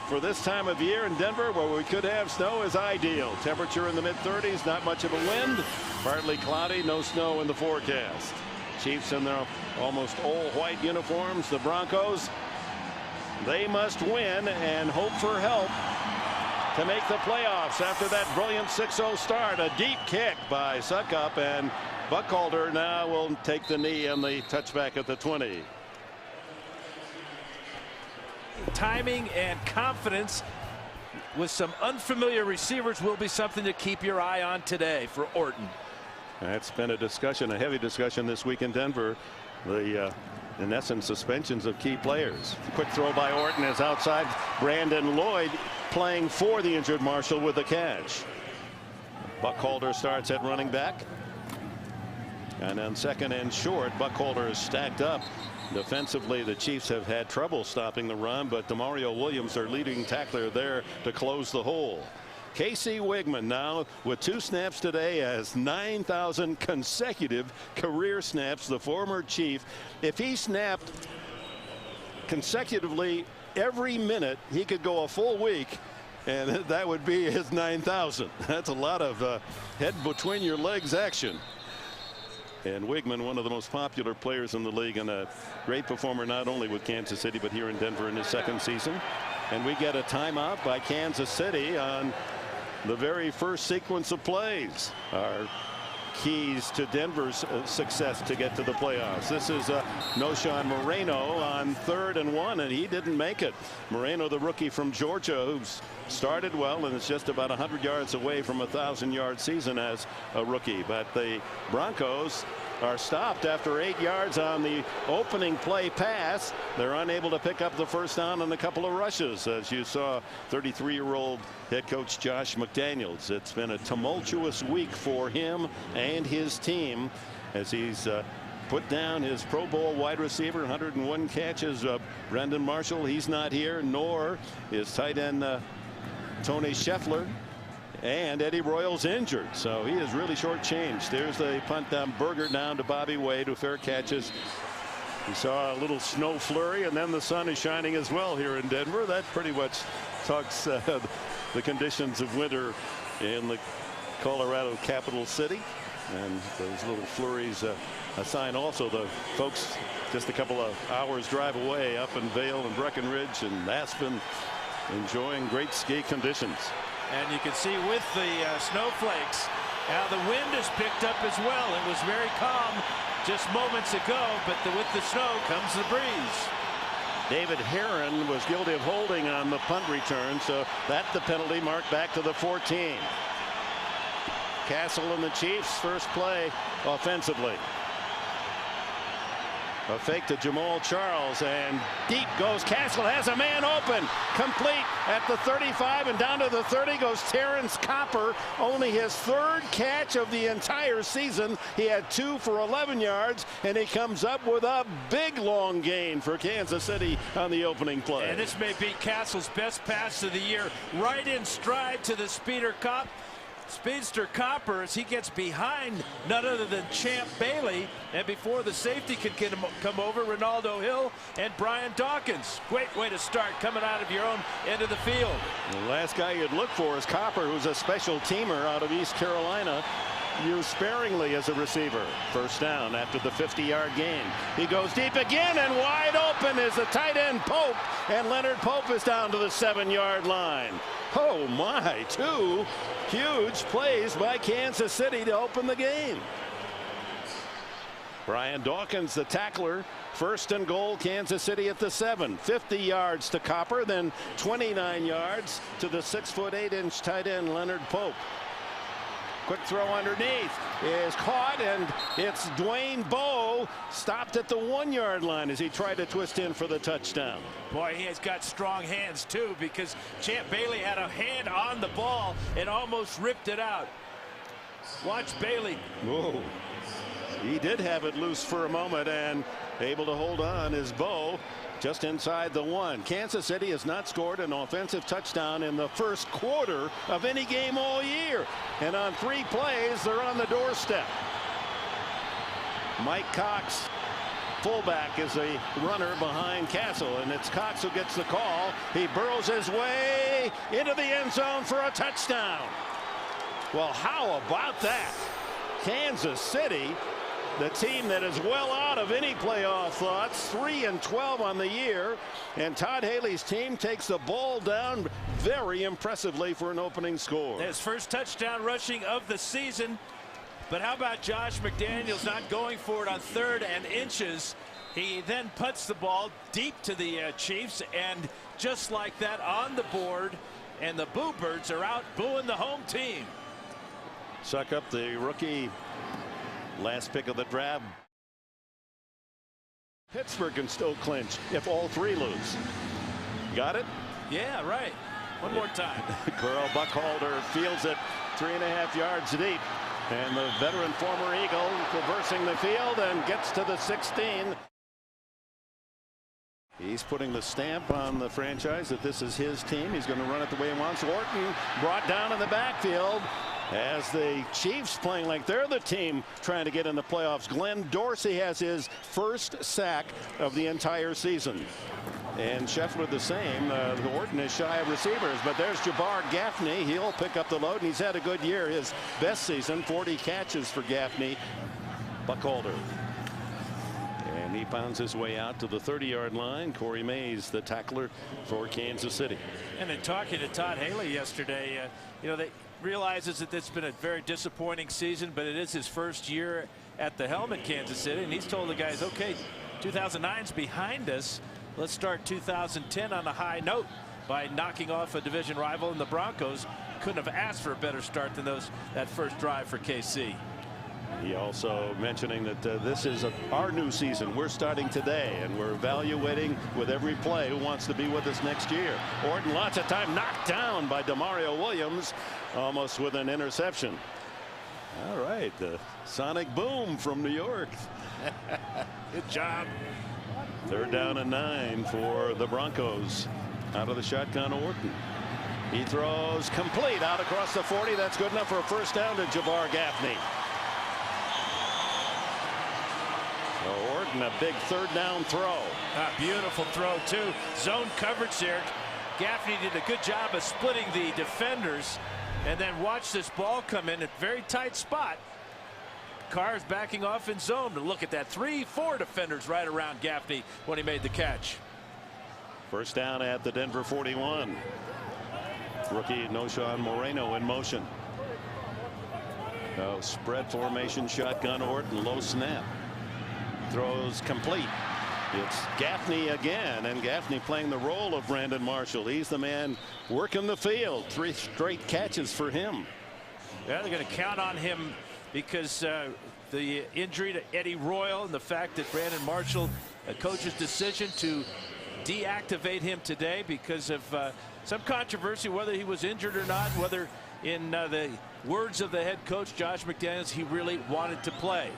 for this time of year in Denver, where we could have snow, is ideal. Temperature in the mid-30s, not much of a wind, partly cloudy, no snow in the forecast. Chiefs in their almost all-white uniforms. The Broncos, they must win and hope for help to make the playoffs after that brilliant 6-0 start. A deep kick by Suckup, and Buckhalter now will take the knee and the touchback at the 20. Timing and confidence with some unfamiliar receivers will be something to keep your eye on today for Orton. That's been a discussion, a heavy discussion this week in Denver. The in essence, suspensions of key players. Quick throw by Orton is outside. Brandon Lloyd playing for the injured Marshall with a catch. Buckhalter starts at running back. And on second and short, Buckhalter is stacked up. Defensively, the Chiefs have had trouble stopping the run, but Demario Williams, their leading tackler, there to close the hole. Casey Wigman now with 2 snaps today, has 9,000 consecutive career snaps. The former Chief, if he snapped consecutively every minute, he could go a full week, and that would be his 9,000. That's a lot of head between your legs action. And Wigman, one of the most popular players in the league, and a great performer not only with Kansas City but here in Denver in his 2nd season. And we get a timeout by Kansas City on the very first sequence of plays. Our keys to Denver's success to get to the playoffs. This is Noshawn Moreno on 3rd and 1, and he didn't make it. Moreno, the rookie from Georgia, who's started well and is just about 100 yards away from a 1,000-yard season as a rookie. But the Broncos are stopped after 8 yards on the opening play pass. They're unable to pick up the first down on a couple of rushes, as you saw 33-year-old head coach Josh McDaniels. It's been a tumultuous week for him and his team as he's put down his Pro Bowl wide receiver, 101 catches. Brendan Marshall, he's not here, nor is tight end Tony Scheffler. And Eddie Royal's injured, so he is really shortchanged. There's the punt down, Berger down to Bobby Wade, who fair catches. We saw a little snow flurry, and then the sun is shining as well here in Denver. That pretty much talks the conditions of winter in the Colorado capital city. And those little flurries a sign also the folks just a couple of hours drive away up in Vail and Breckenridge and Aspen enjoying great ski conditions. And you can see with the snowflakes, now the wind is picked up as well. It was very calm just moments ago, but with the snow comes the breeze. David Herron was guilty of holding on the punt return, so that's the penalty, marked back to the 14. Castle and the Chiefs first play offensively. A fake to Jamal Charles, and deep goes Castle, has a man open, complete at the 35, and down to the 30 goes Terrence Copper. Only his 3rd catch of the entire season. He had 2 for 11 yards, and he comes up with a big long gain for Kansas City on the opening play. And this may be Castle's best pass of the year, right in stride to the Speedster Copper as he gets behind none other than Champ Bailey, and before the safety can come over, Ronaldo Hill and Brian Dawkins. Great way to start coming out of your own end of the field. The last guy you'd look for is Copper, who's a special teamer out of East Carolina, used sparingly as a receiver. First down after the 50-yard gain. He goes deep again, and wide open is the tight end Pope, and Leonard Pope is down to the 7-yard line. Oh my, 2 huge plays by Kansas City to open the game. Brian Dawkins, the tackler. 1st and goal, Kansas City at the 7. 50 yards to Copper, then 29 yards to the 6'8" tight end Leonard Pope. Quick throw underneath is caught, and it's Dwayne Bowe stopped at the 1-yard line as he tried to twist in for the touchdown. Boy, he has got strong hands too, because Champ Bailey had a hand on the ball and almost ripped it out. Watch Bailey. Whoa. He did have it loose for a moment, and able to hold on is Bowe just inside the 1. Kansas City has not scored an offensive touchdown in the first quarter of any game all year, and on 3 plays they're on the doorstep. Mike Cox fullback is a runner behind Castle, and it's Cox who gets the call. He burrows his way into the end zone for a touchdown. Well, how about that? Kansas City, the team that is well out of any playoff thoughts, 3-12 on the year, and Todd Haley's team takes the ball down very impressively for an opening score. His first touchdown rushing of the season. But how about Josh McDaniels not going for it on 3rd and inches? He then puts the ball deep to the Chiefs, and just like that on the board, and the Boo Birds are out booing the home team. Suck up the rookie, last pick of the draft. Pittsburgh can still clinch if all 3 lose. Got it? Yeah, right. One more time. Carl Buckhalter fields it 3.5 yards deep. And the veteran former Eagle traversing the field and gets to the 16. He's putting the stamp on the franchise that this is his team. He's going to run it the way he wants. Orton brought down in the backfield as the Chiefs playing like they're the team trying to get in the playoffs. Glenn Dorsey has his first sack of the entire season. And Scheffler the same. Orton is shy of receivers, but there's Jabbar Gaffney. He'll pick up the load, and he's had a good year. His best season, 40 catches for Gaffney. Buckhalter. And he pounds his way out to the 30-yard line. Corey Mays, the tackler for Kansas City. And in talking to Todd Haley yesterday, they realizes that it's been a very disappointing season, but it is his first year at the helm in Kansas City, and he's told the guys, okay, 2009's behind us. Let's start 2010 on a high note by knocking off a division rival in the Broncos. Couldn't have asked for a better start than that first drive for KC. He also mentioning that this is our new season. We're starting today, and we're evaluating with every play who wants to be with us next year. Orton lots of time, knocked down by Demario Williams, almost with an interception. All right, the sonic boom from New York. Good job. 3rd down and 9 for the Broncos. Out of the shotgun, Orton. He throws complete out across the 40. That's good enough for a first down to Jabbar Gaffney. So Orton, a big 3rd down throw. A beautiful throw, too. Zone coverage there. Gaffney did a good job of splitting the defenders, and then watch this ball come in at a very tight spot. Carr's backing off in zone. Look at that, 3-4 defenders right around Gaffney when he made the catch. First down at the Denver 41. Rookie Noshawn Moreno in motion. Spread formation, shotgun. Orton, low snap. Throws complete. It's Gaffney again, and Gaffney playing the role of Brandon Marshall. He's the man working the field. 3 straight catches for him. Yeah, they're going to count on him because the injury to Eddie Royal and the fact that Brandon Marshall, a coach's decision to deactivate him today because of some controversy, whether he was injured or not, whether in the words of the head coach Josh McDaniels, he really wanted to play.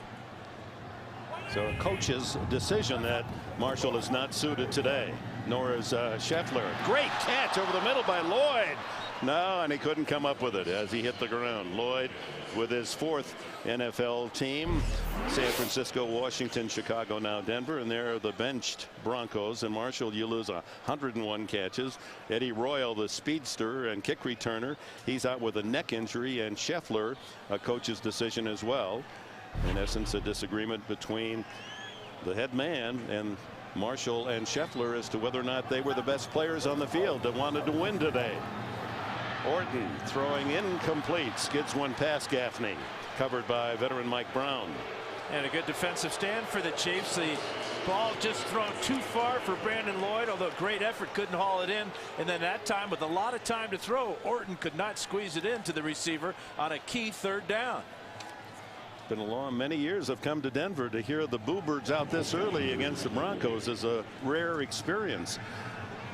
So a coach's decision that Marshall is not suited today, nor is Scheffler. Great catch over the middle by Lloyd. No, and he couldn't come up with it as he hit the ground. Lloyd with his 4th NFL team. San Francisco, Washington, Chicago, now Denver, and there are the benched Broncos. And Marshall, you lose 101 catches. Eddie Royal, the speedster and kick returner, he's out with a neck injury, and Scheffler, a coach's decision as well. In essence, a disagreement between the head man and Marshall and Scheffler as to whether or not they were the best players on the field that wanted to win today. Orton throwing incomplete, skids one past Gaffney, covered by veteran Mike Brown. And a good defensive stand for the Chiefs. The ball just thrown too far for Brandon Lloyd, although great effort, couldn't haul it in. And then that time, with a lot of time to throw, Orton could not squeeze it into the receiver on a key 3rd down. Been a long many years have come to Denver. To hear the Boo Birds out this early against the Broncos is a rare experience.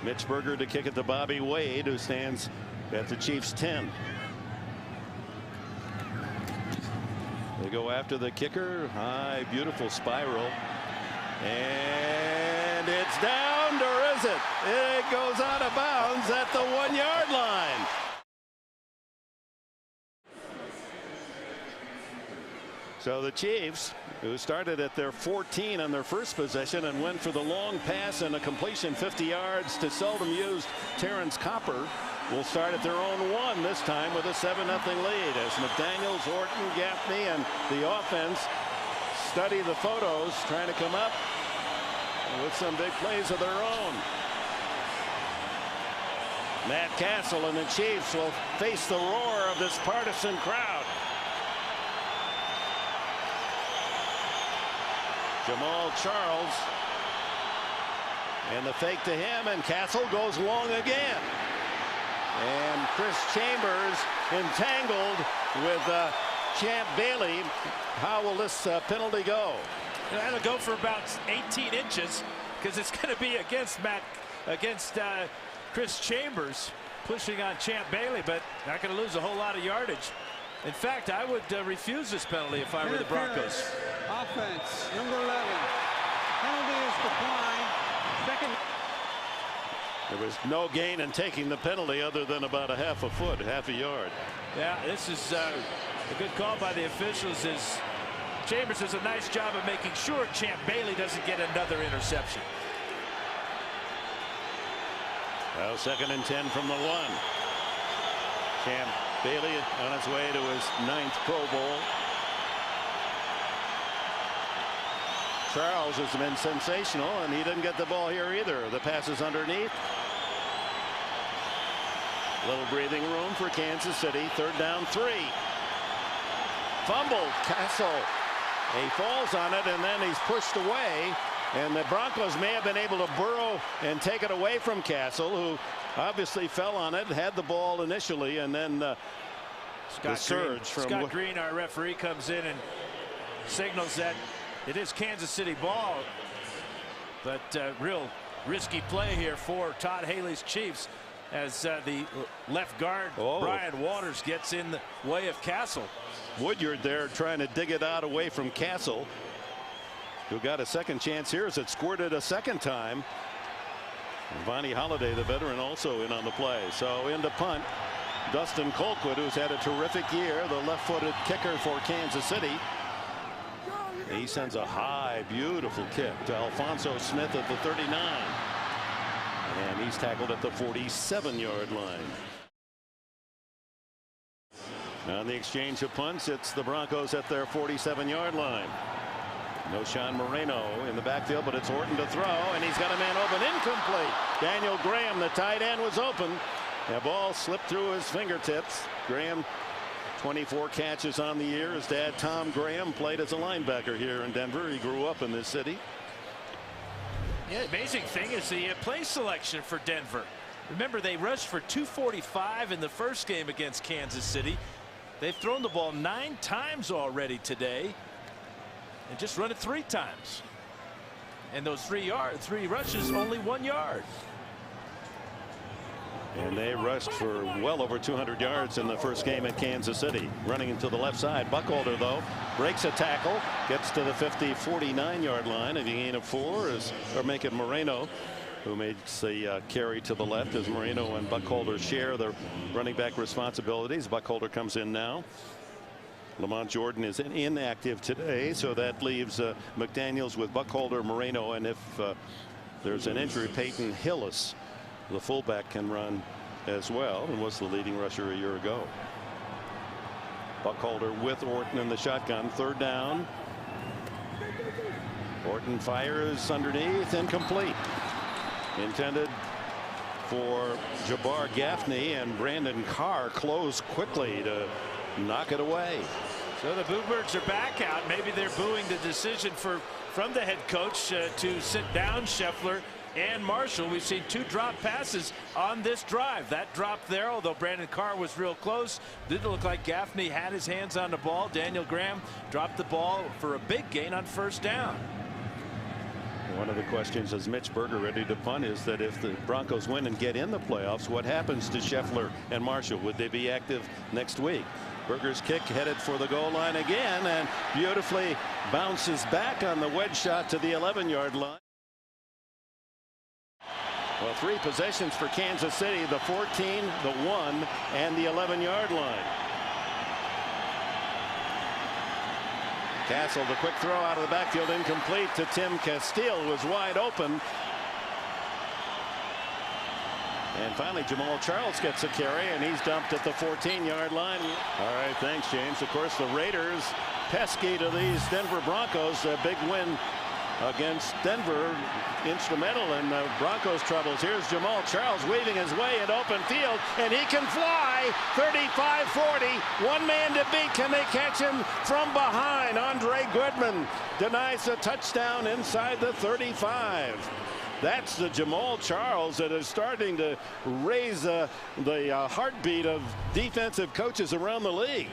Mitch Berger to kick it to Bobby Wade, who stands at the Chiefs 10. They go after the kicker. High, beautiful spiral. And it's down, or is it? It goes out of bounds at the 1-yard line. So the Chiefs, who started at their 14 on their first possession and went for the long pass and a completion 50 yards to seldom used Terrence Copper, will start at their own 1 this time with a 7-0 lead as McDaniels, Orton, Gaffney, and the offense study the photos, trying to come up with some big plays of their own. Matt Castle and the Chiefs will face the roar of this partisan crowd. Jamal Charles, and the fake to him, and Castle goes long again. And Chris Chambers entangled with Champ Bailey. How will this penalty go? That'll go for about 18 inches because it's going to be against Chris Chambers pushing on Champ Bailey, but not going to lose a whole lot of yardage. In fact, I would refuse this penalty if I were the Broncos. Offense, number 11. Penalty is declined. Second. There was no gain in taking the penalty other than about a half a yard. Yeah, this is a good call by the officials. Chambers does a nice job of making sure Champ Bailey doesn't get another interception. Well, 2nd and 10 from the 1. Champ Bailey on his way to his 9th Pro Bowl. Charles has been sensational, and he didn't get the ball here either. The pass is underneath. Little breathing room for Kansas City. 3rd down 3. Fumbled. Castle. He falls on it, and then he's pushed away. And the Broncos may have been able to burrow and take it away from Castle, who obviously fell on it, had the ball initially, and then Scott Green, our referee, comes in and signals that it is Kansas City ball. But real risky play here for Todd Haley's Chiefs as the left guard, Brian Waters, gets in the way of Castle. Woodyard there trying to dig it out away from Castle, who got a second chance here as it squirted a second time. And Vonnie Holliday, the veteran, also in on the play. So into punt, Dustin Colquitt, who's had a terrific year, the left-footed kicker for Kansas City. He sends a high, beautiful kick to Alphonso Smith at the 39. And he's tackled at the 47-yard line. On the exchange of punts, it's the Broncos at their 47-yard line. No Sean Moreno in the backfield, but it's Orton to throw, and he's got a man open, incomplete. Daniel Graham, the tight end, was open. The ball slipped through his fingertips. Graham, 24 catches on the year. His dad, Tom Graham, played as a linebacker here in Denver. He grew up in this city. Yeah, amazing thing is the play selection for Denver. Remember, they rushed for 245 in the first game against Kansas City. They've thrown the ball 9 times already today and just run it 3 times. And those 3 rushes, only 1 yard. And they rushed for well over 200 yards in the first game at Kansas City. Running into the left side. Buckholder, though, breaks a tackle, gets to the 49-yard line, and the gain of 4 is making Moreno, who makes the carry to the left, as Moreno and Buckholder share their running back responsibilities. Buckholder comes in now. Lamont Jordan is inactive today, so that leaves McDaniels with Buckholder, Moreno, and if there's an injury, Peyton Hillis, the fullback, can run as well, and was the leading rusher a year ago. Buckholder with Orton in the shotgun. 3rd down. Orton fires underneath, incomplete. Intended for Jabbar Gaffney, and Brandon Carr closed quickly to knock it away. So the Bluebirds are back out. Maybe they're booing the decision from the head coach to sit down Scheffler and Marshall. We've seen 2 drop passes on this drive. That drop there, although Brandon Carr was real close, didn't look like Gaffney had his hands on the ball. Daniel Graham dropped the ball for a big gain on 1st down. One of the questions, is Mitch Berger ready to punt, is that if the Broncos win and get in the playoffs, what happens to Scheffler and Marshall? Would they be active next week? Berger's kick headed for the goal line again, and beautifully bounces back on the wedge shot to the 11-yard line. Well, 3 possessions for Kansas City, the 14, the 1, and the 11-yard line. Castle, the quick throw out of the backfield, incomplete to Tim Castile, was wide open. And finally, Jamal Charles gets a carry, and he's dumped at the 14-yard line. All right, thanks, James. Of course, the Raiders pesky to these Denver Broncos. A big win against Denver, instrumental in the Broncos' troubles. Here's Jamal Charles weaving his way in open field, and he can fly. 35-40. One man to beat. Can they catch him from behind? Andre Goodman denies a touchdown inside the 35. That's the Jamal Charles that is starting to raise the heartbeat of defensive coaches around the league.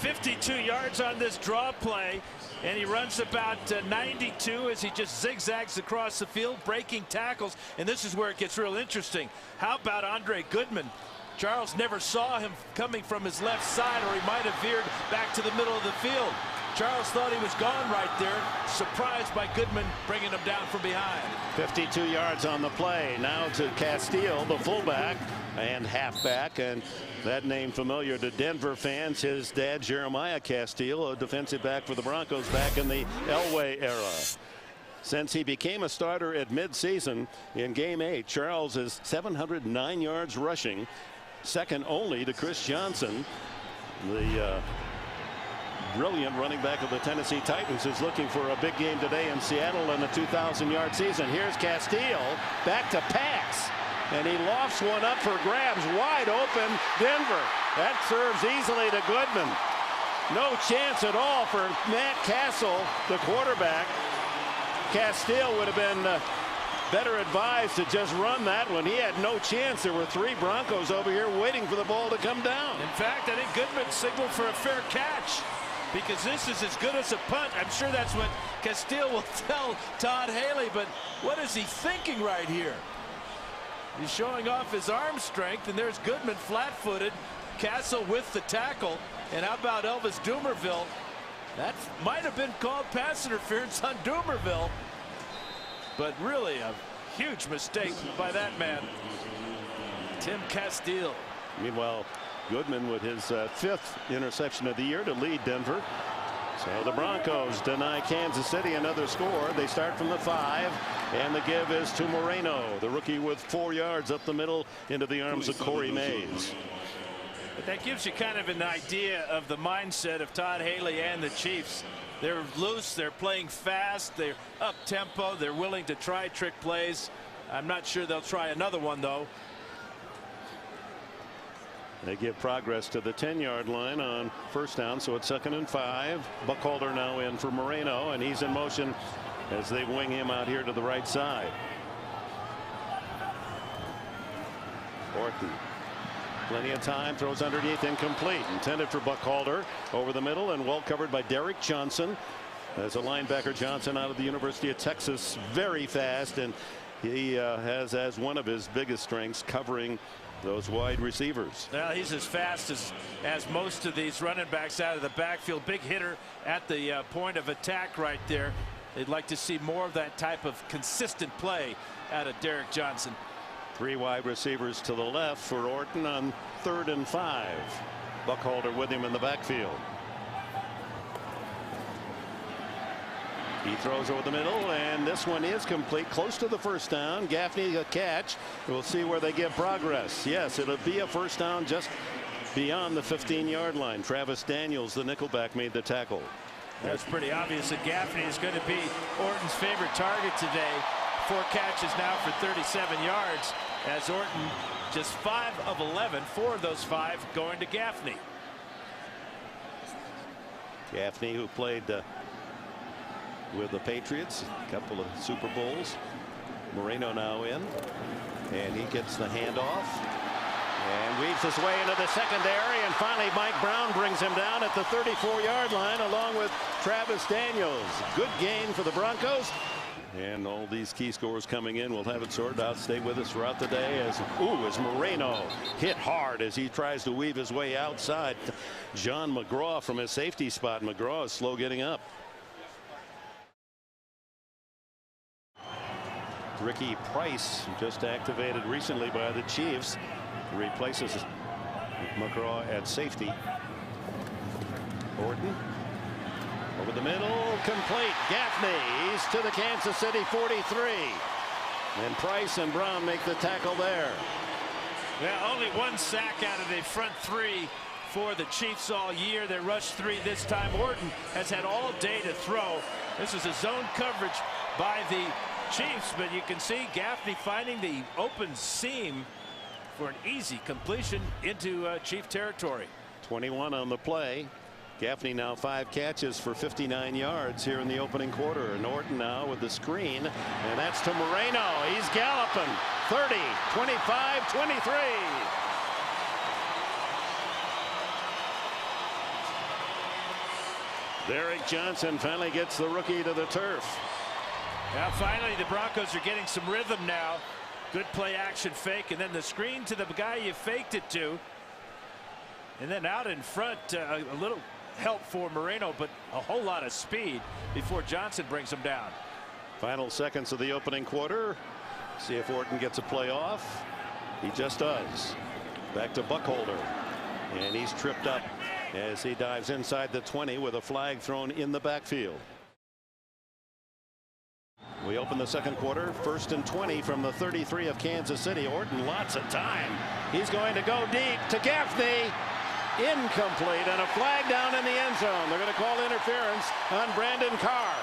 52 yards on this draw play, and he runs about 92 as he just zigzags across the field, breaking tackles. And this is where it gets real interesting. How about Andre Goodman? Charles never saw him coming from his left side, or he might have veered back to the middle of the field. Charles thought he was gone right there, surprised by Goodman bringing him down from behind. 52 yards on the play. Now to Castile, the fullback and halfback, and that name familiar to Denver fans. His dad, Jeremiah Castile, a defensive back for the Broncos back in the Elway era. Since he became a starter at midseason in Game 8, Charles is 709 yards rushing, second only to Chris Johnson. The brilliant running back of the Tennessee Titans is looking for a big game today in Seattle in a 2,000-yard season. Here's Castile back to pass, and he lofts one up for grabs. Wide open Denver. That serves easily to Goodman. No chance at all for Matt Castle, the quarterback. Castile would have been better advised to just run that one. He had no chance. There were three Broncos over here waiting for the ball to come down. In fact, I think Goodman signaled for a fair catch, because this is as good as a punt. I'm sure that's what Castile will tell Todd Haley, but what is he thinking right here? He's showing off his arm strength, and there's Goodman flat-footed. Castle with the tackle. And how about Elvis Dumerville? That might have been called pass interference on Dumerville, but really a huge mistake by that man, Tim Castile. Meanwhile, Goodman with his fifth interception of the year to lead Denver. So the Broncos deny Kansas City another score. They start from the 5, and the give is to Moreno, the rookie, with 4 yards up the middle into the arms of Corey Mays. But that gives you kind of an idea of the mindset of Todd Haley and the Chiefs. They're loose, they're playing fast, they're up tempo, they're willing to try trick plays. I'm not sure they'll try another one, though. They give progress to the 10-yard line on first down, so it's 2nd and 5. Buckholder now in for Moreno, and he's in motion as they wing him out here to the right side. Orton, plenty of time, throws underneath, incomplete. Intended for Buckholder, over the middle, and well covered by Derek Johnson. As a linebacker, Johnson out of the University of Texas, very fast, and he has as one of his biggest strengths covering those wide receivers. Well, he's as fast as most of these running backs out of the backfield. Big hitter at the point of attack right there. They'd like to see more of that type of consistent play out of Derek Johnson. 3 wide receivers to the left for Orton on 3rd and 5. Buckholder with him in the backfield. He throws over the middle, and this one is complete, close to the first down. Gaffney a catch. We'll see where they get progress. Yes, it'll be a first down just beyond the 15-yard line. Travis Daniels, the nickelback, made the tackle. That's pretty obvious that Gaffney is going to be Orton's favorite target today. 4 catches now for 37 yards, as Orton just 5 of 11, 4 of those 5 going to Gaffney. Gaffney, who played with the Patriots, a couple of Super Bowls. Moreno now in, and he gets the handoff and weaves his way into the secondary, and finally Mike Brown brings him down at the 34-yard line along with Travis Daniels. Good gain for the Broncos, and all these key scores coming in. We'll have it sorted out. Stay with us throughout the day as Moreno hit hard as he tries to weave his way outside. John McGraw from his safety spot. McGraw is slow getting up. Ricky Price, just activated recently by the Chiefs, replaces McGraw at safety. Orton Over the middle, complete. Gaffney, he's to the Kansas City 43. And Price and Brown make the tackle there. Yeah, only one sack out of the front three for the Chiefs all year. They rushed three this time. Orton has had all day to throw. This is a zone coverage by the Chiefs, but you can see Gaffney finding the open seam for an easy completion into Chief territory. 21 on the play. Gaffney now 5 catches for 59 yards here in the opening quarter. And Orton now with the screen, and that's to Moreno. He's galloping. 30, 25, 23. Derek Johnson finally gets the rookie to the turf. Now finally the Broncos are getting some rhythm now. Good play action fake, and then the screen to the guy you faked it to. And then out in front, a little help for Moreno, but a whole lot of speed before Johnson brings him down. Final seconds of the opening quarter. See if Orton gets a play off. He just does. Back to Buckholder, and he's tripped up as he dives inside the 20 with a flag thrown in the backfield. We open the second quarter. 1st and 20 from the 33 of Kansas City. Orton, lots of time. He's going to go deep to Gaffney. Incomplete, and a flag down in the end zone. They're going to call interference on Brandon Carr.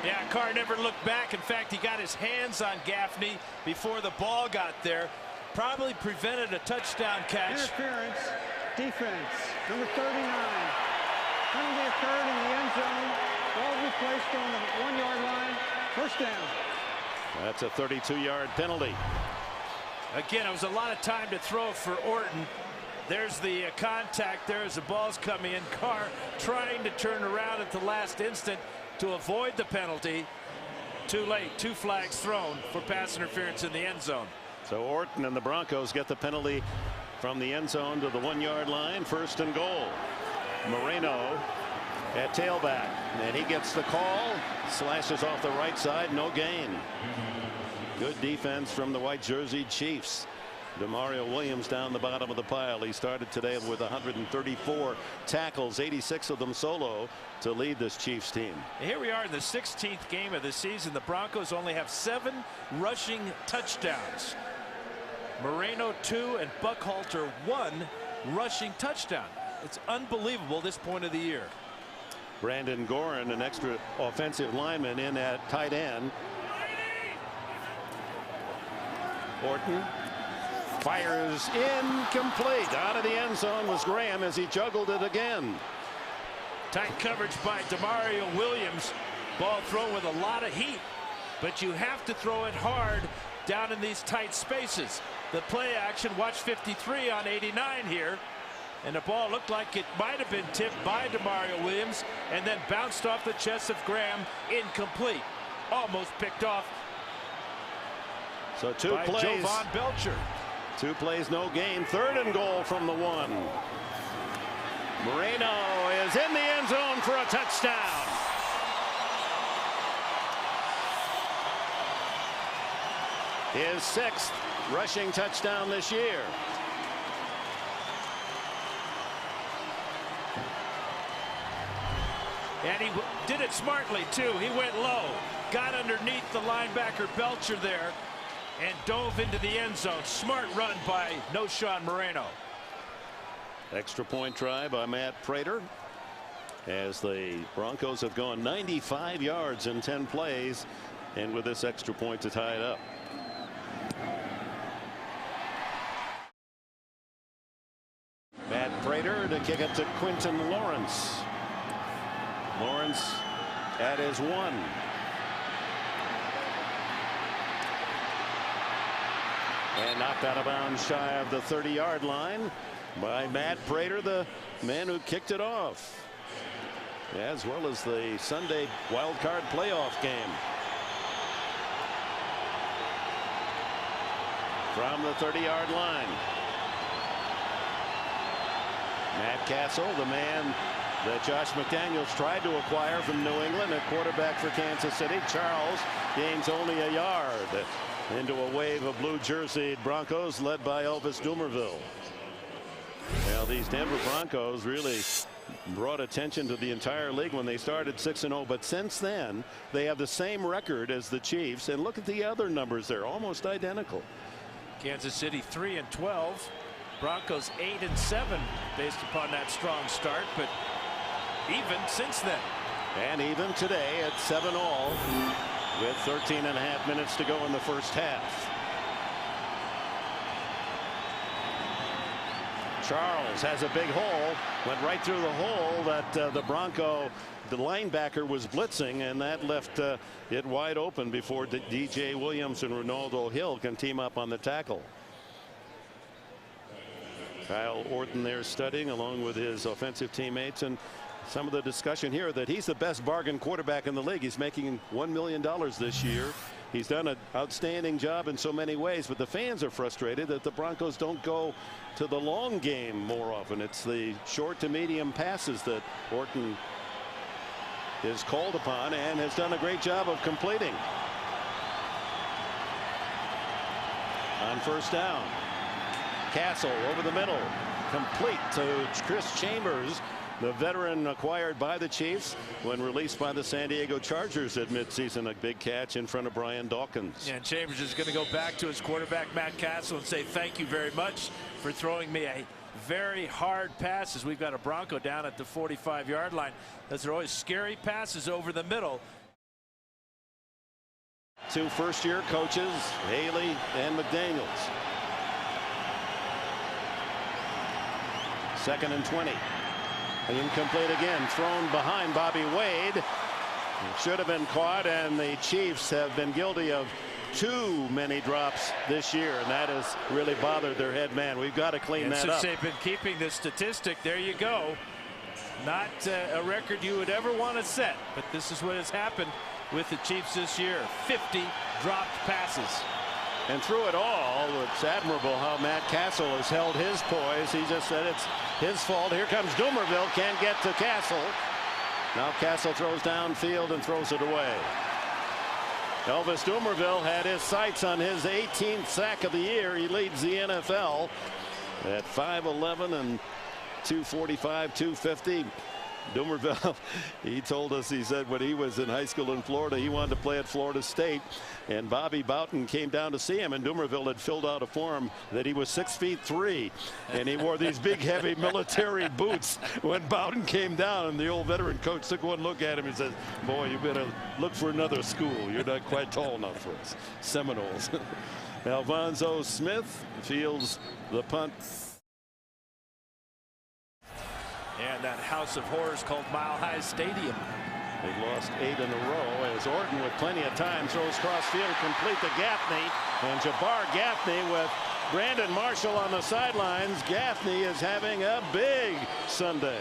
Yeah, Carr never looked back. In fact, he got his hands on Gaffney before the ball got there. Probably prevented a touchdown catch. Interference, defense, number 39. Penalty occurred in the end zone. Ball will be placed on the 1-yard line. First down. That's a 32-yard penalty. Again, it was a lot of time to throw for Orton. There's the contact there as the ball's coming in. Carr trying to turn around at the last instant to avoid the penalty. Too late. 2 flags thrown for pass interference in the end zone. So Orton and the Broncos get the penalty from the end zone to the 1-yard line. 1st and goal. Moreno at tailback, and he gets the call. Slashes off the right side. No gain. Good defense from the white jersey Chiefs. Demario Williams down the bottom of the pile. He started today with 134 tackles, 86 of them solo, to lead this Chiefs team. Here we are in the 16th game of the season. The Broncos only have 7 rushing touchdowns. Moreno 2 and Buckhalter 1 rushing touchdown. It's unbelievable this point of the year. Brandon Gorin, an extra offensive lineman, in at tight end. Orton fires incomplete. Out of the end zone was Graham as he juggled it again. Tight coverage by Demario Williams. Ball thrown with a lot of heat, but you have to throw it hard down in these tight spaces. The play action, watch 53 on 89 here. And the ball looked like it might have been tipped by Demario Williams and then bounced off the chest of Graham. Incomplete. Almost picked off. So 2 plays. Jovan Belcher. 2 plays, no gain. 3rd and goal from the 1. Moreno is in the end zone for a touchdown. His 6th rushing touchdown this year. And he did it smartly, too. He went low, got underneath the linebacker Belcher there, and dove into the end zone. Smart run by Noshawn Moreno. Extra point try by Matt Prater, as the Broncos have gone 95 yards in 10 plays, and with this extra point to tie it up. Matt Prater to kick it to Quinton Lawrence. Lawrence at his 1. And knocked out of bounds shy of the 30-yard line by Matt Prater, the man who kicked it off, as well as the Sunday wild card playoff game. From the 30-yard line, Matt Castle, the man that Josh McDaniels tried to acquire from New England, at quarterback for Kansas City. Charles gains only a yard into a wave of blue jerseyed Broncos led by Elvis Dumerville. Well, these Denver Broncos really brought attention to the entire league when they started 6-0, but since then they have the same record as the Chiefs, and look at the other numbers. They're almost identical. Kansas City 3-12, Broncos 8-7 based upon that strong start, but even since then. And even today at 7-all with 13.5 minutes to go in the first half. Charles has a big hole, went right through the hole that the linebacker was blitzing, and that left it wide open before DJ Williams and Ronaldo Hill can team up on the tackle. Kyle Orton there studying along with his offensive teammates, and some of the discussion here that he's the best bargain quarterback in the league. He's making $1 million this year. He's done an outstanding job in so many ways, but the fans are frustrated that the Broncos don't go to the long game more often. It's the short to medium passes that Orton is called upon and has done a great job of completing. On first down, Castle over the middle, complete to Chris Chambers, the veteran acquired by the Chiefs when released by the San Diego Chargers at midseason. A big catch in front of Brian Dawkins. And Chambers is going to go back to his quarterback Matt Castle and say thank you very much for throwing me a very hard pass, as we've got a Bronco down at the 45-yard line. Those are always scary passes over the middle. Two first-year coaches, Haley and McDaniels. 2nd and 20. Incomplete again, thrown behind Bobby Wade. It should have been caught, and the Chiefs have been guilty of too many drops this year, and that has really bothered their head man. We've got to clean that up. Since they've been keeping this statistic, there you go. Not a record you would ever want to set, but this is what has happened with the Chiefs this year. 50 dropped passes. And through it all, it's admirable how Matt Castle has held his poise. He just said it's his fault. Here comes Dumerville, can't get to Castle. Now Castle throws downfield and throws it away. Elvis Dumerville had his sights on his 18th sack of the year. He leads the NFL at 5'11" and 245, 250. Dumerville, he told us, he said when he was in high school in Florida, he wanted to play at Florida State, and Bobby Bowden came down to see him, and Dumerville had filled out a form that he was 6'3", and he wore these big heavy military boots when Bowden came down, and the old veteran coach took one look at him and says, boy, you better look for another school. You're not quite tall enough for us. Seminoles. Alfonso Smith fields the punt. And that house of horrors called Mile High Stadium. They've lost 8 in a row as Orton, with plenty of time, throws cross field complete to Gaffney, and Jabbar Gaffney with Brandon Marshall on the sidelines. Gaffney is having a big Sunday.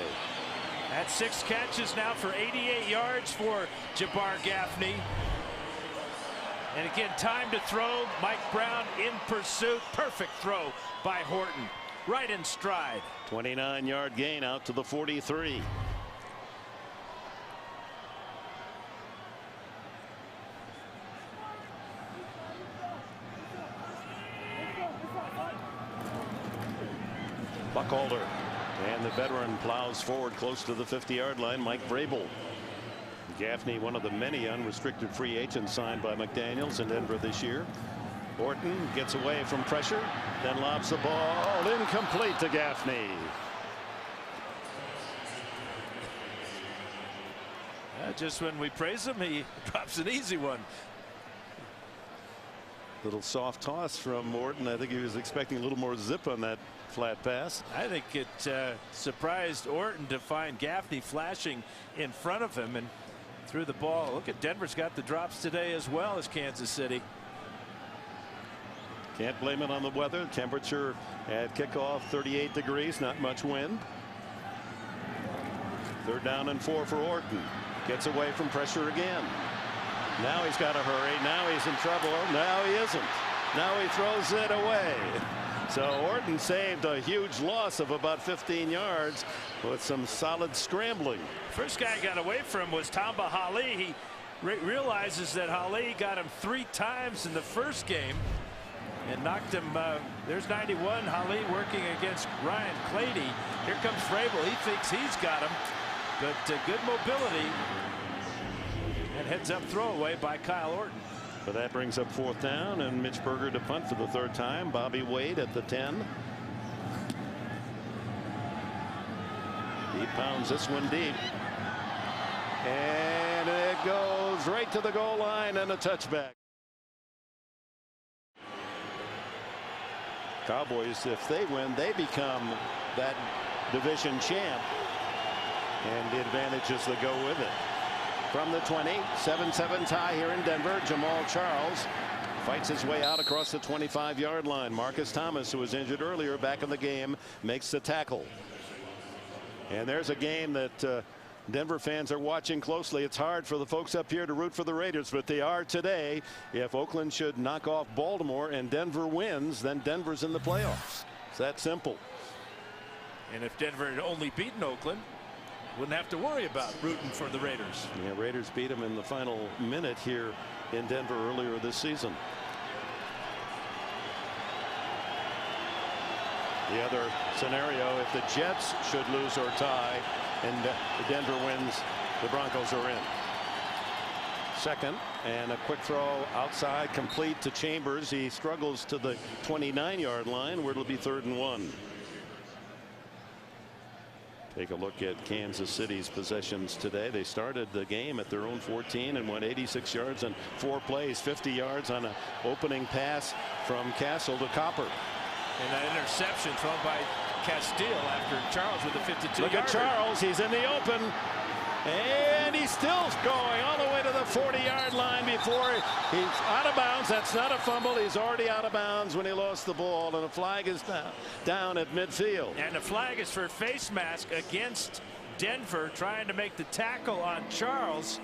That's 6 catches now for 88 yards for Jabbar Gaffney. And again, time to throw. Mike Brown in pursuit. Perfect throw by Horton. Right in stride. 29-yard gain out to the 43. Buckholder, and the veteran plows forward close to the 50-yard line. Mike Vrabel. Gaffney, one of the many unrestricted free agents signed by McDaniels in Denver this year. Orton gets away from pressure, then lobs the ball incomplete to Gaffney. Just when we praise him, he drops an easy one. Little soft toss from Orton. I think he was expecting a little more zip on that flat pass. I think it surprised Orton to find Gaffney flashing in front of him and threw the ball. Look at Denver's got the drops today as well as Kansas City. Can't blame it on the weather. Temperature at kickoff 38 degrees, not much wind. 3rd down and 4 for Orton. Gets away from pressure again. Now he's got to hurry. Now he's in trouble. Now he isn't. Now he throws it away. So Orton saved a huge loss of about 15 yards with some solid scrambling. First guy got away from was Tamba Hali. He realizes that Hali got him 3 times in the first game. and knocked him. There's 91. Hali working against Ryan Clady. Here comes Vrabel. He thinks he's got him, but good mobility. And heads up throwaway by Kyle Orton. But that brings up 4th down, and Mitch Berger to punt for the 3rd time. Bobby Wade at the 10. He pounds this one deep. And it goes right to the goal line and a touchback. Cowboys, if they win, they become that division champ. And the advantages that go with it. From the 20, 7-7 tie here in Denver. Jamal Charles fights his way out across the 25-yard line. Marcus Thomas, who was injured earlier, back in the game, makes the tackle. And there's a game that Denver fans are watching closely. It's hard for the folks up here to root for the Raiders, but they are today. If Oakland should knock off Baltimore and Denver wins, then Denver's in the playoffs. It's that simple. And if Denver had only beaten Oakland, wouldn't have to worry about rooting for the Raiders. Yeah, Raiders beat them in the final minute here in Denver earlier this season. The other scenario, if the Jets should lose or tie and Denver wins, the Broncos are in. 2nd, and a quick throw outside, complete to Chambers. He struggles to the 29-yard line, where it'll be 3rd and 1. Take a look at Kansas City's possessions today. They started the game at their own 14 and went 86 yards on 4 plays, 50 yards on an opening pass from Castle to Copper. And that interception thrown by Castile after Charles with a 52-yarder. Look at Charles. He's in the open. And he's still going all the way to the 40-yard line before he's out of bounds. That's not a fumble. He's already out of bounds when he lost the ball, and a flag is down at midfield. And the flag is for face mask against Denver, trying to make the tackle on Charles.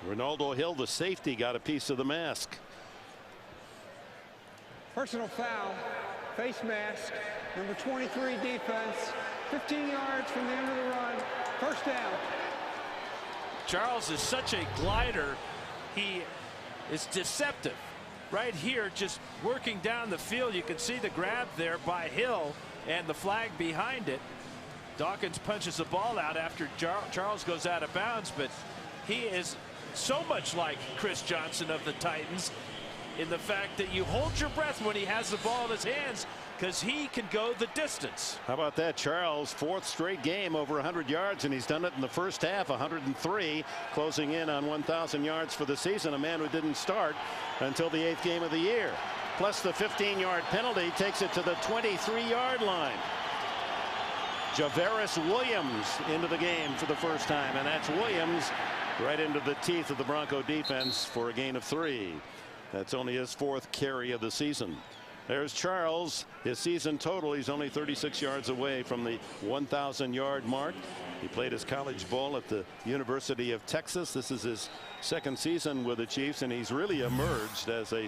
Ronaldo Hill, the safety, got a piece of the mask. Personal foul, face mask, number 23 defense, 15 yards from the end of the run, 1st down. Charles is such a glider. He is deceptive. Right here, just working down the field. You can see the grab there by Hill and the flag behind it. Dawkins punches the ball out after Charles goes out of bounds, but he is so much like Chris Johnson of the Titans in the fact that you hold your breath when he has the ball in his hands, because he can go the distance. How about that? Charles, 4th straight game over 100 yards, and he's done it in the first half, 103, closing in on 1,000 yards for the season. A man who didn't start until the 8th game of the year. Plus the 15-yard penalty takes it to the 23-yard line. Javaris Williams into the game for the first time, and that's Williams right into the teeth of the Bronco defense for a gain of 3. That's only his 4th carry of the season. There's Charles. His season total, he's only 36 yards away from the 1,000-yard mark. He played his college ball at the University of Texas. This is his 2nd season with the Chiefs, and he's really emerged as a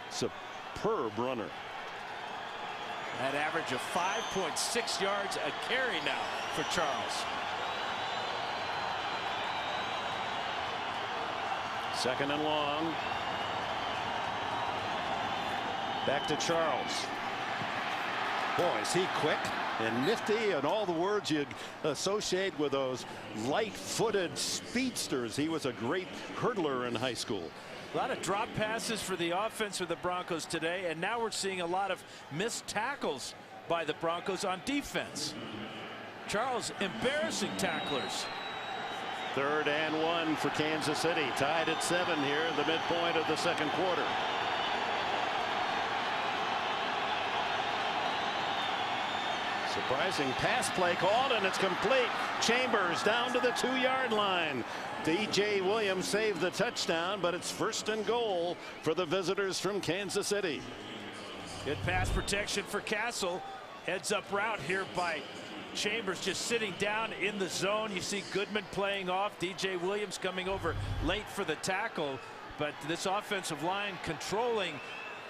superb runner. An average of 5.6 yards a carry now for Charles. 2nd and long. Back to Charles. Boy, is he quick and nifty and all the words you'd associate with those light-footed speedsters. He was a great hurdler in high school. A lot of drop passes for the offense for the Broncos today, and now we're seeing a lot of missed tackles by the Broncos on defense. Charles, embarrassing tacklers. 3rd and 1 for Kansas City, tied at 7 here at the midpoint of the 2nd quarter. Surprising pass play called, and it's complete. Chambers down to the 2-yard line. DJ Williams saved the touchdown, but it's 1st and goal for the visitors from Kansas City. Good pass protection for Castle. Heads up route here by Chambers, just sitting down in the zone. You see Goodman playing off. DJ Williams coming over late for the tackle, but this offensive line controlling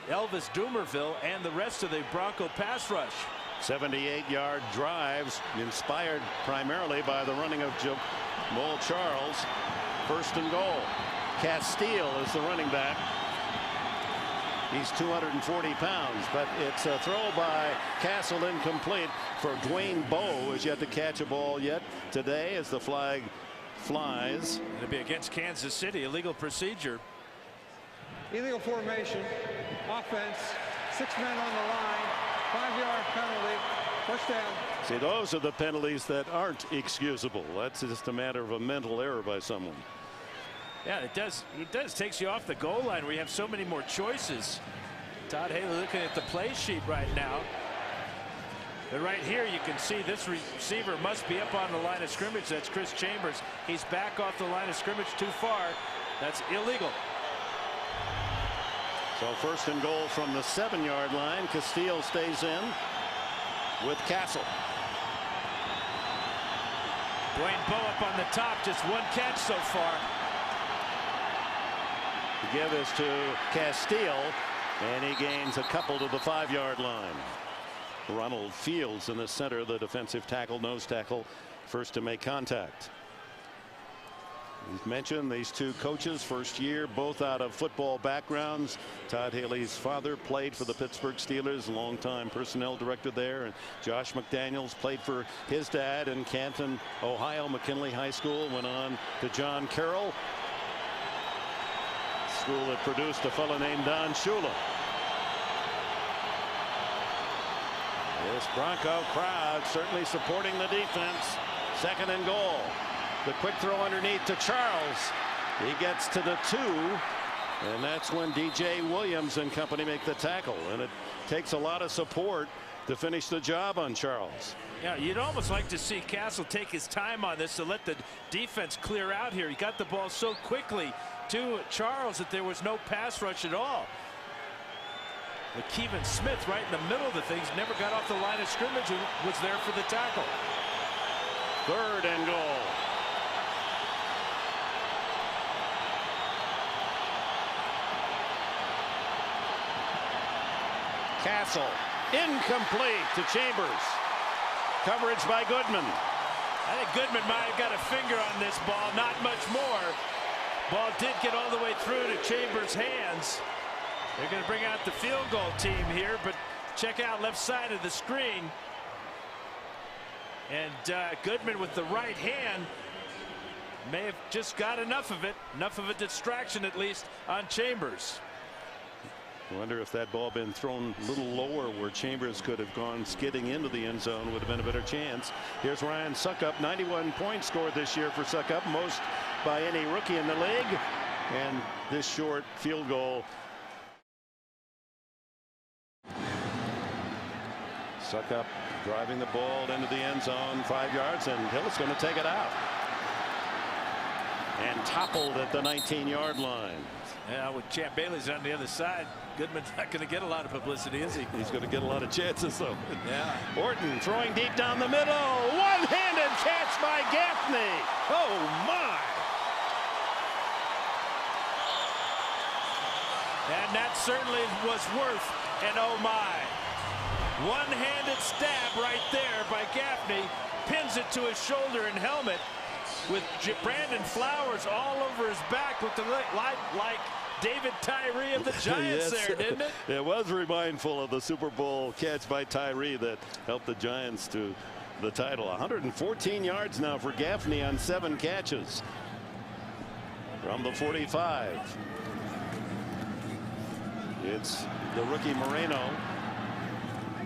Elvis Dumerville and the rest of the Bronco pass rush. 78-yard drives inspired primarily by the running of Jamal Charles. 1st and goal. Castile is the running back. He's 240 pounds, but it's a throw by Castle incomplete for Dwayne Bowe, who's yet to catch a ball yet today as the flag flies. It'll be against Kansas City. Illegal procedure. Illegal formation. Offense. 6 men on the line. 5-yard penalty. First down. See, those are the penalties that aren't excusable. That's just a matter of a mental error by someone. Yeah, it does. It does. Takes you off the goal line where you have so many more choices. Todd Haley looking at the play sheet right now. But right here you can see this receiver must be up on the line of scrimmage. That's Chris Chambers. He's back off the line of scrimmage too far. That's illegal. So first and goal from the 7-yard line. Castile stays in with Castle. Dwayne Bowe up on the top. Just one catch so far. The give is to Castile, and he gains a couple to the 5-yard line. Ronald Fields in the center, the defensive tackle, nose tackle, first to make contact. He's mentioned these two coaches, first year, both out of football backgrounds. Todd Haley's father played for the Pittsburgh Steelers, longtime personnel director there, and Josh McDaniels played for his dad in Canton, Ohio, McKinley High School, went on to John Carroll. School that produced a fellow named Don Shula. This Bronco crowd certainly supporting the defense. Second and goal. The quick throw underneath to Charles. He gets to the 2, and that's when DJ Williams and company make the tackle, and it takes a lot of support to finish the job on Charles. Yeah, you'd almost like to see Castle take his time on this to let the defense clear out here. He got the ball so quickly to Charles that there was no pass rush at all. But Kevin Smith right in the middle of the things never got off the line of scrimmage and was there for the tackle. Third and goal. Castle incomplete to Chambers. Coverage by Goodman. I think Goodman might have got a finger on this ball, not much more. Ball did get all the way through to Chambers' hands. They're going to bring out the field goal team here, but check out left side of the screen. And Goodman with the right hand may have just got enough of it, enough of a distraction at least on Chambers. I wonder if that ball been thrown a little lower where Chambers could have gone skidding into the end zone, would have been a better chance. Here's Ryan Suckup, 91 points scored this year for Suckup, most by any rookie in the league. And this short field goal. Suckup driving the ball into the end zone, 5 yards, and Hill's going to take it out. And toppled at the 19-yard line. Yeah, with Champ Bailey's on the other side, Goodman's not going to get a lot of publicity, is he? He's going to get a lot of chances, though. Yeah. Orton throwing deep down the middle. One-handed catch by Gaffney. Oh, my. And that certainly was worth an oh, my. One-handed stab right there by Gaffney. Pins it to his shoulder and helmet with Brandon Flowers all over his back. Looked like David Tyree of the Giants. Yes, there, didn't it? It was mindful of the Super Bowl catch by Tyree that helped the Giants to the title. 114 yards now for Gaffney on 7 catches. From the 45. It's the rookie Moreno.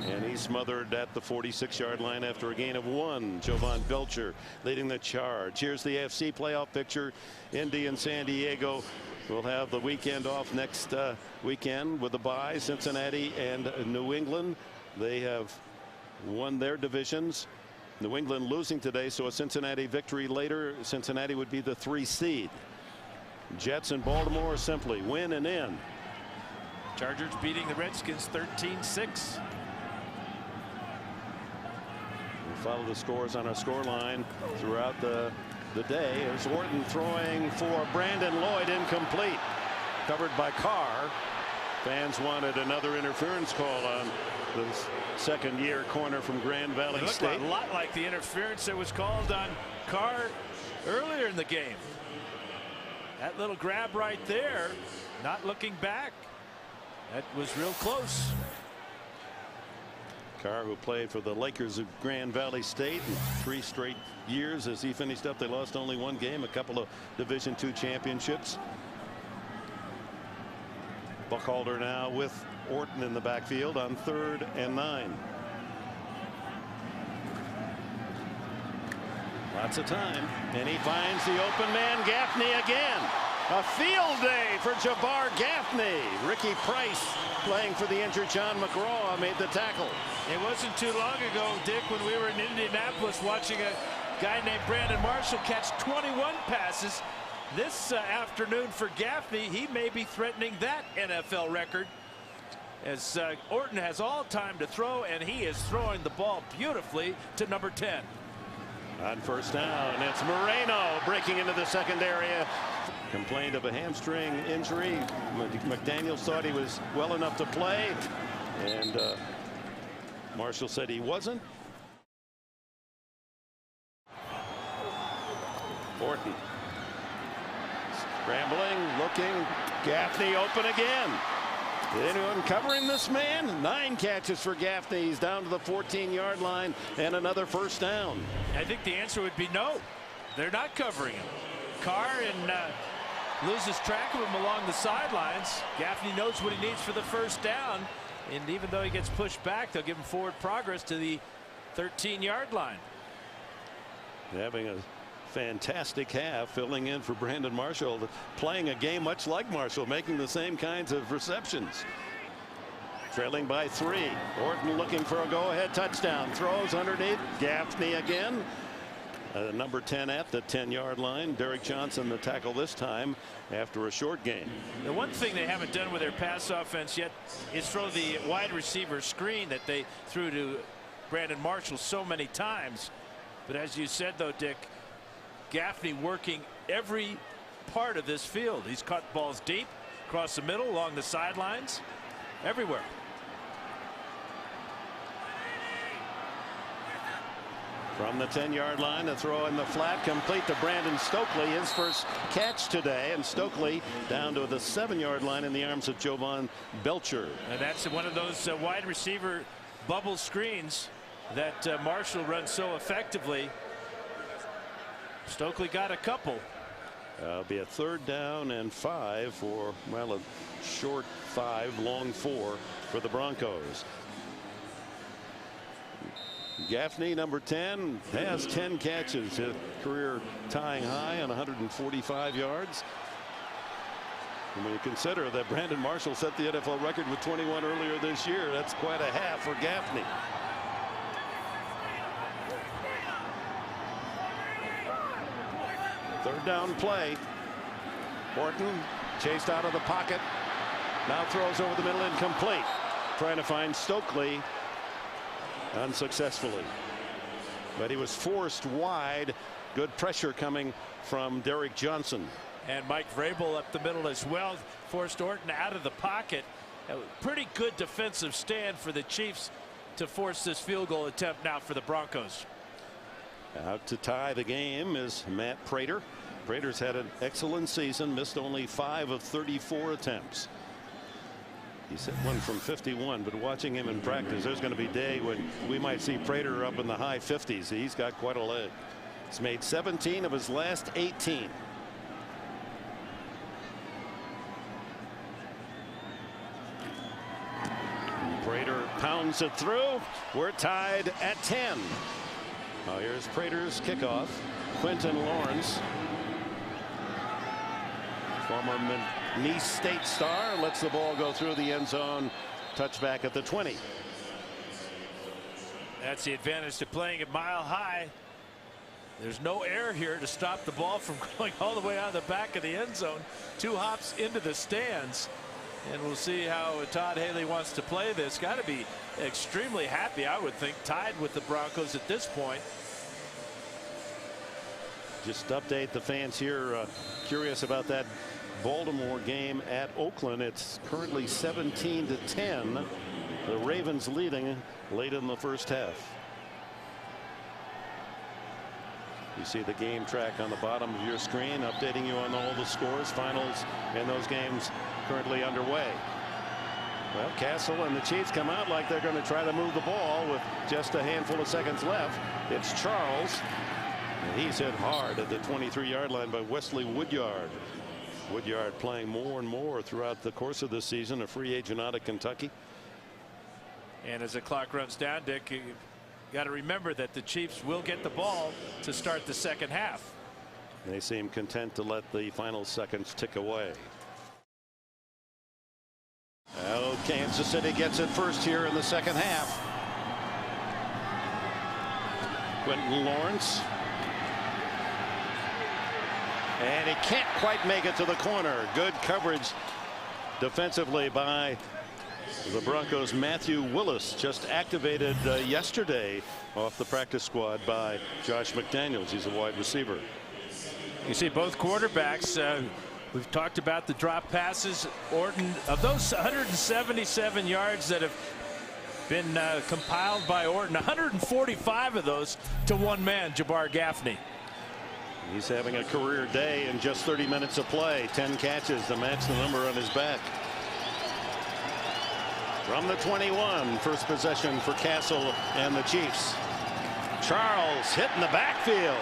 And he's smothered at the 46-yard line after a gain of 1. Jovan Belcher leading the charge. Here's the AFC playoff picture. Indy and San Diego will have the weekend off next weekend with a bye. Cincinnati and New England, they have won their divisions. New England losing today, so a Cincinnati victory later. Cincinnati would be the 3 seed. Jets and Baltimore simply win and in. Chargers beating the Redskins 13-6. Follow the scores on our score line throughout the day. As Orton throwing for Brandon Lloyd, incomplete, covered by Carr. Fans wanted another interference call on the second-year corner from Grand Valley State. A lot like the interference that was called on Carr earlier in the game. That little grab right there, not looking back. That was real close. Carr, who played for the Lakers of Grand Valley State in 3 straight years as he finished up. They lost only 1 game, a couple of Division II championships. Buckhalter now with Orton in the backfield on 3rd and 9. Lots of time, and he finds the open man, Gaffney again. A field day for Jabbar Gaffney. Ricky Price, playing for the injured John McGraw, made the tackle. It wasn't too long ago, Dick, when we were in Indianapolis watching a guy named Brandon Marshall catch 21 passes. This afternoon for Gaffney, he may be threatening that NFL record, as Orton has all time to throw, and he is throwing the ball beautifully to number 10. On 1st down, it's Moreno breaking into the secondary. Complained of a hamstring injury. McDaniels thought he was well enough to play, and Marshall said he wasn't. Orton scrambling, looking. Gaffney open again. Anyone covering this man? 9 catches for Gaffney. He's down to the 14-yard line, and another 1st down. I think the answer would be no. They're not covering him. Carr loses track of him along the sidelines. Gaffney knows what he needs for the 1st down, and even though he gets pushed back, they'll give him forward progress to the 13-yard line. Having a fantastic half, filling in for Brandon Marshall, playing a game much like Marshall, making the same kinds of receptions. Trailing by 3. Orton looking for a go-ahead touchdown. Throws underneath. Gaffney again. Number 10 at the 10-yard line. Derek Johnson the tackle this time after a short gain. The one thing they haven't done with their pass offense yet is throw the wide receiver screen that they threw to Brandon Marshall so many times. But as you said, though, Dick, Gaffney working every part of this field. He's caught balls deep, across the middle, along the sidelines, everywhere. From the 10-yard line, the throw in the flat, complete to Brandon Stokely, his first catch today, and Stokely down to the 7-yard line in the arms of Jovan Belcher. And that's one of those wide receiver bubble screens that Marshall runs so effectively. Stokely got a couple. It'll be a 3rd down and 5 for, well, a short 5, long 4 for the Broncos. Gaffney, number 10, has 10 catches, a career tying high on 145 yards. And when you consider that Brandon Marshall set the NFL record with 21 earlier this year, that's quite a half for Gaffney. Third down play. Orton chased out of the pocket. Now throws over the middle, incomplete. Trying to find Stokely. Unsuccessfully. But he was forced wide. Good pressure coming from Derek Johnson. And Mike Vrabel up the middle as well. Forced Orton out of the pocket. A pretty good defensive stand for the Chiefs to force this field goal attempt now for the Broncos. Out to tie the game is Matt Prater. Prater's had an excellent season, missed only 5 of 34 attempts. He's hit one from 51, but watching him in practice, there's going to be a day when we might see Prater up in the high 50s. He's got quite a leg. He's made 17 of his last 18. Prater pounds it through. We're tied at 10. Now here's Prater's kickoff. Quentin Lawrence, former Nice State star, lets the ball go through the end zone. Touchback at the 20. That's the advantage to playing it mile high. There's no air here to stop the ball from going all the way out of the back of the end zone. 2 hops into the stands. And we'll see how Todd Haley wants to play this. Got to be extremely happy, I would think, tied with the Broncos at this point. Just to update the fans here, curious about that Baltimore game at Oakland. It's currently 17-10. The Ravens leading late in the first half. You see the game track on the bottom of your screen, updating you on all the scores, finals, and those games currently underway. Well, Castle and the Chiefs come out like they're going to try to move the ball with just a handful of seconds left. It's Charles. And he's hit hard at the 23-yard line by Wesley Woodyard. Woodyard playing more and more throughout the course of this season, a free agent out of Kentucky. And as the clock runs down, Dick, you got to remember that the Chiefs will get the ball to start the second half. They seem content to let the final seconds tick away. Well, Kansas City gets it first here in the second half. Quentin Lawrence. And he can't quite make it to the corner. Good coverage defensively by the Broncos. Matthew Willis, just activated yesterday off the practice squad by Josh McDaniels. He's a wide receiver. You see both quarterbacks. We've talked about the drop passes. Orton, of those 177 yards that have been compiled by Orton, 145 of those to one man, Jabbar Gaffney. He's having a career day in just 30 minutes of play. 10 catches to match the number on his back. From the 21, first possession for Castle and the Chiefs. Charles hit in the backfield.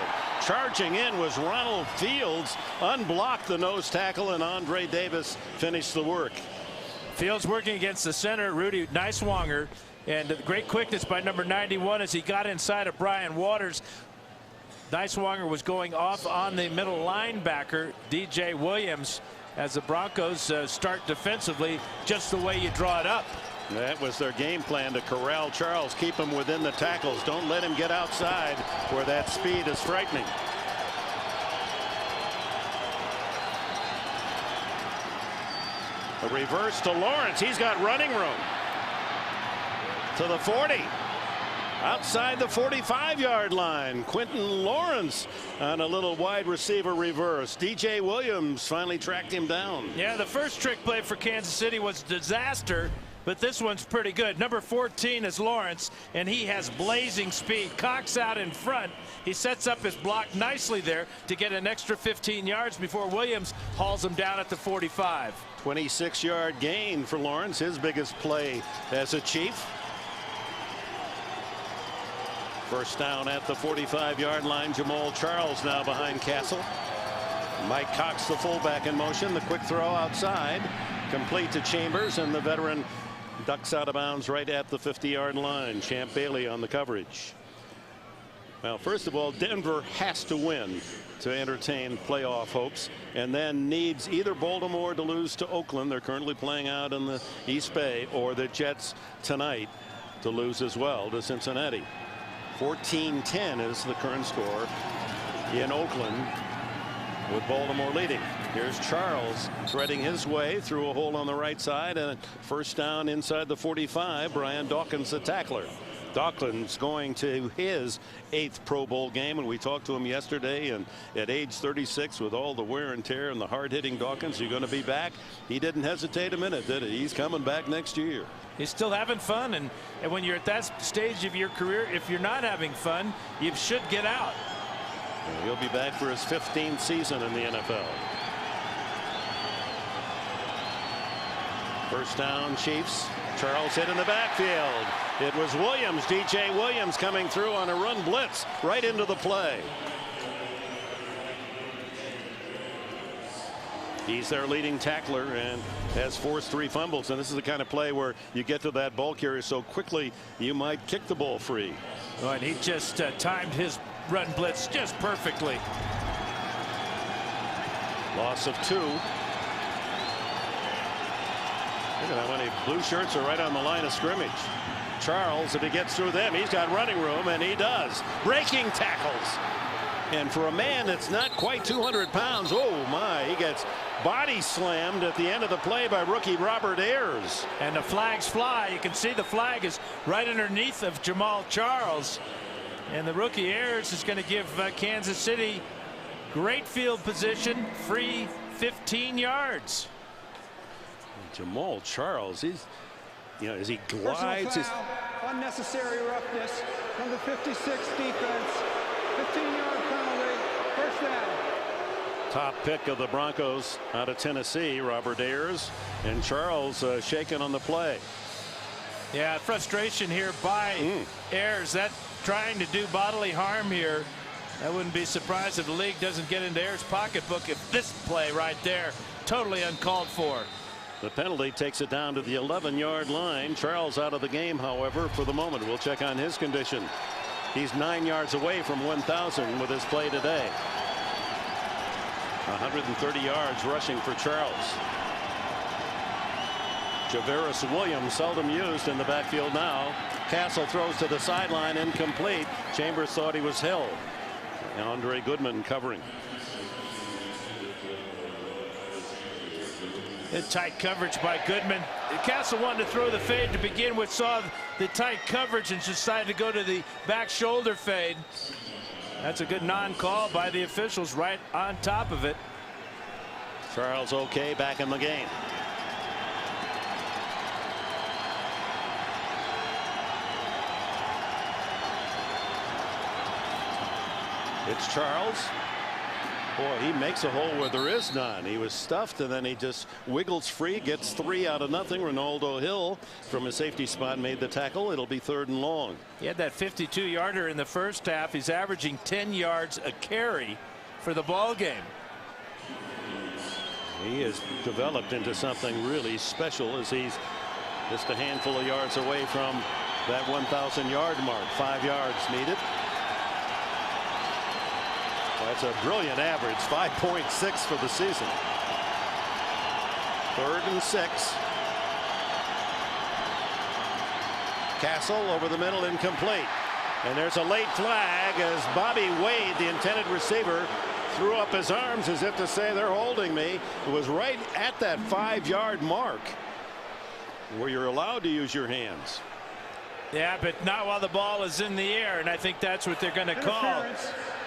Charging in was Ronald Fields, unblocked the nose tackle, and Andre Davis finished the work. Fields working against the center, Rudy Niswanger, and great quickness by number 91 as he got inside of Brian Waters. Niswanger was going off on the middle linebacker, DJ Williams, as the Broncos start defensively just the way you draw it up. That was their game plan, to corral Charles, keep him within the tackles. Don't let him get outside where that speed is frightening. A reverse to Lawrence. He's got running room. To the 40. Outside the 45-yard line. Quentin Lawrence on a little wide receiver reverse. DJ Williams finally tracked him down. Yeah, the first trick play for Kansas City was disaster. But this one's pretty good. Number 14 is Lawrence, and he has blazing speed. Cox out in front. He sets up his block nicely there to get an extra 15 yards before Williams hauls him down at the 45. 26-yard gain for Lawrence, his biggest play as a Chief. First down at the 45-yard line. Jamal Charles now behind Castle. Mike Cox, the fullback, in motion. The quick throw outside, complete to Chambers, and the veteran ducks out of bounds right at the 50-yard line. Champ Bailey on the coverage. Well, first of all, Denver has to win to entertain playoff hopes, and then needs either Baltimore to lose to Oakland, they're currently playing out in the East Bay, or the Jets tonight to lose as well to Cincinnati. 14-10 is the current score in Oakland, with Baltimore leading. Here's Charles threading his way through a hole on the right side, and first down inside the 45. Brian Dawkins, the tackler. Dawkins going to his 8th Pro Bowl game, and we talked to him yesterday, and at age 36, with all the wear and tear and the hard-hitting Dawkins, you're going to be back. He didn't hesitate a minute, did he? He's coming back next year. He's still having fun, and when you're at that stage of your career, if you're not having fun, you should get out. He'll be back for his 15th season in the NFL. First down, Chiefs. Charles hit in the backfield. It was Williams, DJ Williams, coming through on a run blitz right into the play. He's their leading tackler and has forced 3 fumbles, and this is the kind of play where you get to that ball carrier so quickly you might kick the ball free. Oh, and he just timed his run blitz just perfectly. Loss of 2. Look at how many blue shirts are right on the line of scrimmage. Charles, if he gets through them, he's got running room, and he does. Breaking tackles. And for a man that's not quite 200 pounds, oh my, he gets body slammed at the end of the play by rookie Robert Ayers. And the flags fly. You can see the flag is right underneath of Jamal Charles. And the rookie Ayers is going to give Kansas City great field position, free 15 yards. Jamal Charles, he's, you know, as he glides, foul, unnecessary roughness, number 56 defense, 15-yard penalty, first down. Top pick of the Broncos out of Tennessee, Robert Ayers, and Charles shaken on the play. Yeah, frustration here by Ayers. That trying to do bodily harm here. I wouldn't be surprised if the league doesn't get into Ayers' pocketbook if this play right there totally uncalled for. The penalty takes it down to the 11-yard line. Charles out of the game, however, for the moment. We'll check on his condition. He's 9 yards away from 1,000 with his play today. 130 yards rushing for Charles. Javaris Williams seldom used in the backfield now. Castle throws to the sideline, incomplete. Chambers thought he was held. And Andre Goodman covering. And tight coverage by Goodman. Castle wanted to throw the fade to begin with, saw the tight coverage and decided to go to the back shoulder fade. That's a good non-call by the officials right on top of it. Charles okay, back in the game. It's Charles. Boy, he makes a hole where there is none. He was stuffed, and then he just wiggles free, gets 3 out of nothing. Ronaldo Hill from a safety spot made the tackle. It'll be 3rd and long. He had that 52-yarder in the first half. He's averaging 10 yards a carry for the ball game. He has developed into something really special as he's just a handful of yards away from that 1,000-yard mark. 5 yards needed. That's a brilliant average, 5.6 for the season. 3rd and 6. Castle over the middle, incomplete. And there's a late flag as Bobby Wade, the intended receiver, threw up his arms as if to say they're holding me. It was right at that 5-yard mark where you're allowed to use your hands. Yeah, but not while the ball is in the air, and I think that's what they're going to call.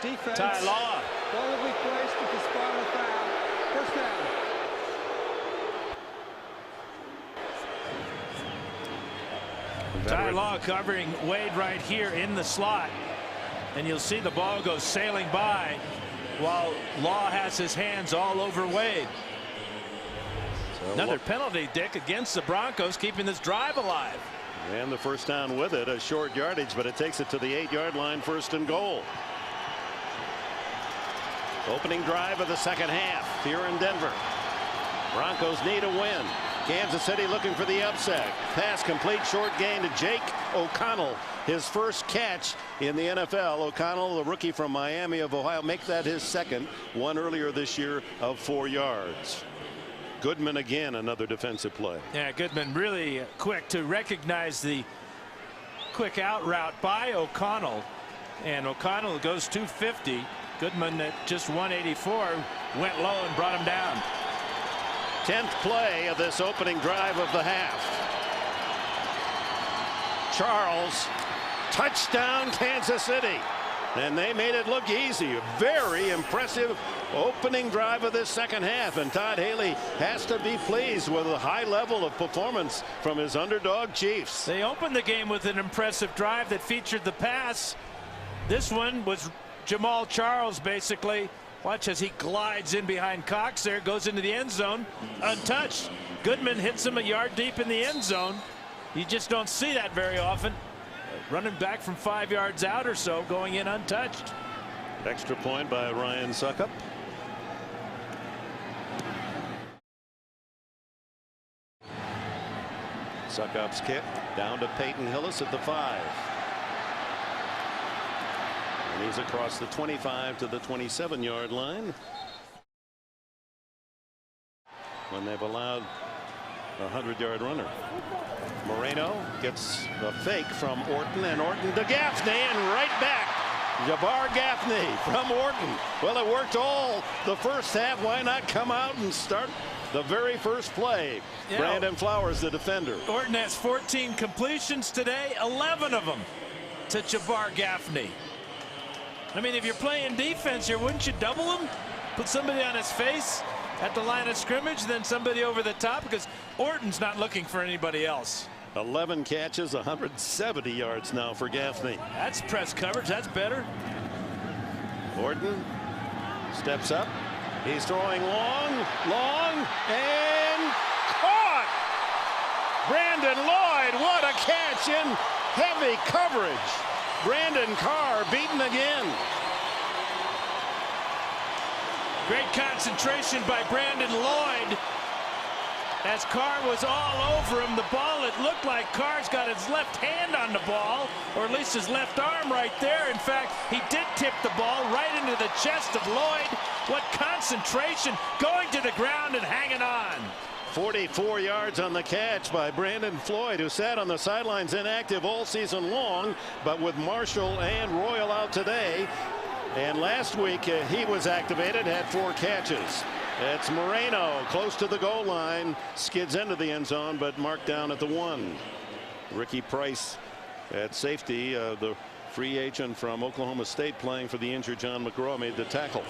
Defense. Ty Law. Ball will be placed at the spot of the foul. First down. Ty Law covering Wade right here in the slot, and you'll see the ball go sailing by while Law has his hands all over Wade. So another penalty, Dick, against the Broncos, keeping this drive alive. And the first down with it, a short yardage, but it takes it to the 8-yard line, 1st and goal. Opening drive of the second half here in Denver. Broncos need a win. Kansas City looking for the upset. Pass complete, short gain to Jake O'Connell. His first catch in the NFL. O'Connell, the rookie from Miami of Ohio, make that his second. One earlier this year of 4 yards. Goodman again, another defensive play. Yeah, Goodman really quick to recognize the quick out route by O'Connell. And O'Connell goes 250. Goodman at just 184 went low and brought him down. 10th play of this opening drive of the half. Charles, touchdown Kansas City. And they made it look easy. A very impressive opening drive of this second half. And Todd Haley has to be pleased with a high level of performance from his underdog Chiefs. They opened the game with an impressive drive that featured the pass. This one was Jamal Charles, basically. Watch as he glides in behind Cox there, goes into the end zone untouched. Goodman hits him a yard deep in the end zone. You just don't see that very often. Running back from 5 yards out or so, going in untouched. Extra point by Ryan Suckup. Suckup's kick down to Peyton Hillis at the 5. And he's across the 25 to the 27-yard line. When they've allowed a 100-yard runner. Moreno gets the fake from Orton, and Orton to Gaffney, and right back. Jabbar Gaffney from Orton. Well, it worked all the first half. Why not come out and start the very first play? Yeah. Brandon Flowers, the defender. Orton has 14 completions today, 11 of them to Jabbar Gaffney. I mean, if you're playing defense here, wouldn't you double him? Put somebody on his face at the line of scrimmage, then somebody over the top, because Orton's not looking for anybody else. 11 catches, 170 yards now for Gaffney. That's press coverage. That's better. Orton steps up, He's throwing long, and caught. Brandon Lloyd, what a catch in heavy coverage. Brandon Carr beaten again. Great concentration by Brandon Lloyd. As Carr was all over him, the ball, it looked like Carr's got his left hand on the ball, or at least his left arm right there. In fact, he did tip the ball right into the chest of Lloyd. What concentration, going to the ground and hanging on. 44 yards on the catch by Brandon Floyd, who sat on the sidelines inactive all season long, but with Marshall and Royal out today. And last week he was activated, had 4 catches. It's Moreno close to the goal line, skids into the end zone, but marked down at the 1. Ricky Price at safety, the free agent from Oklahoma State playing for the injured John McGraw, made the tackle.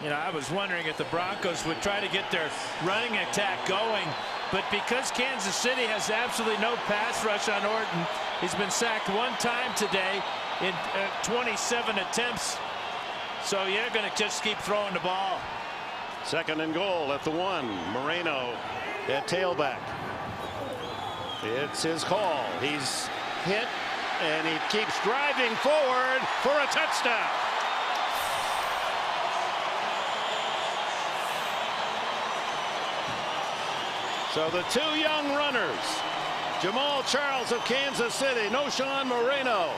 You know, I was wondering if the Broncos would try to get their running attack going, but because Kansas City has absolutely no pass rush on Orton, he's been sacked 1 time today in 27 attempts. So you're going to just keep throwing the ball. 2nd and goal at the 1. Moreno at tailback. It's his call. He's hit, and he keeps driving forward for a touchdown. So the 2 young runners, Jamal Charles of Kansas City, Noshawn Moreno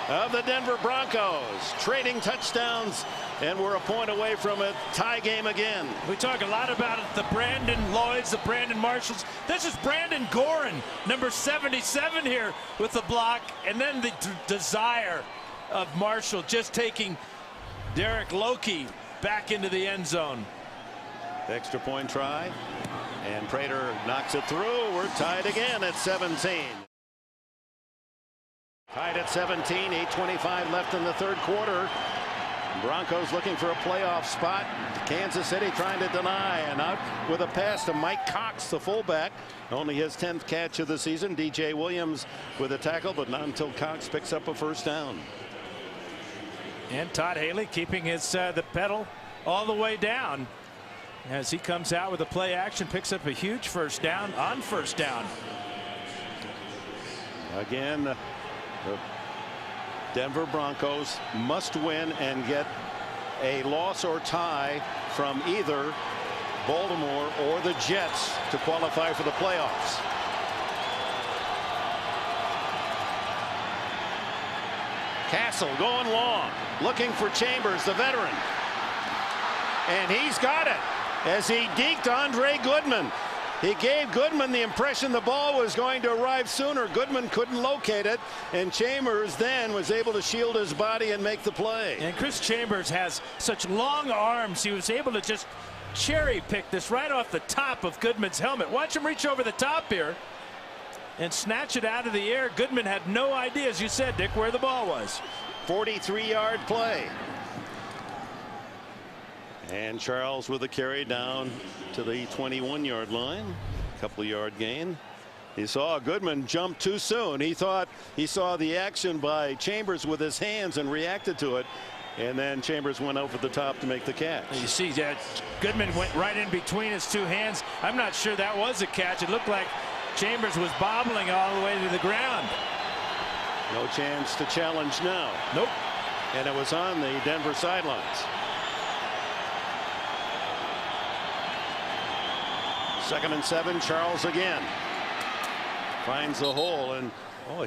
of the Denver Broncos, trading touchdowns, and we're a point away from a tie game again. We talk a lot about it, the Brandon Lloyds, the Brandon Marshalls. This is Brandon Gorin, number 77 here with the block, and then the desire of Marshall just taking Derek Loki back into the end zone. Extra point try, and Prater knocks it through. We're tied again at 17. Tied at 17, 8:25 left in the 3rd quarter. Broncos looking for a playoff spot. Kansas City trying to deny, and out with a pass to Mike Cox, the fullback. Only his 10th catch of the season. DJ Williams with a tackle, but not until Cox picks up a 1st down. And Todd Haley keeping his the pedal all the way down as he comes out with a play action, picks up a huge 1st down on 1st down. Again, the Denver Broncos must win and get a loss or tie from either Baltimore or the Jets to qualify for the playoffs. Castle going long, looking for Chambers, the veteran. And he's got it as he deked Andre Goodman. He gave Goodman the impression the ball was going to arrive sooner. Goodman couldn't locate it, and Chambers then was able to shield his body and make the play. And Chris Chambers has such long arms. He was able to just cherry pick this right off the top of Goodman's helmet. Watch him reach over the top here and snatch it out of the air. Goodman had no idea, as you said, Dick, where the ball was. 43-yard play. And Charles with a carry down to the 21-yard line. Couple-yard gain. He saw Goodman jump too soon. He thought he saw the action by Chambers with his hands and reacted to it. And then Chambers went over the top to make the catch. You see that Goodman went right in between his 2 hands. I'm not sure that was a catch. It looked like Chambers was bobbling all the way to the ground. No chance to challenge now. Nope. And it was on the Denver sidelines. 2nd and 7. Charles again finds the hole, and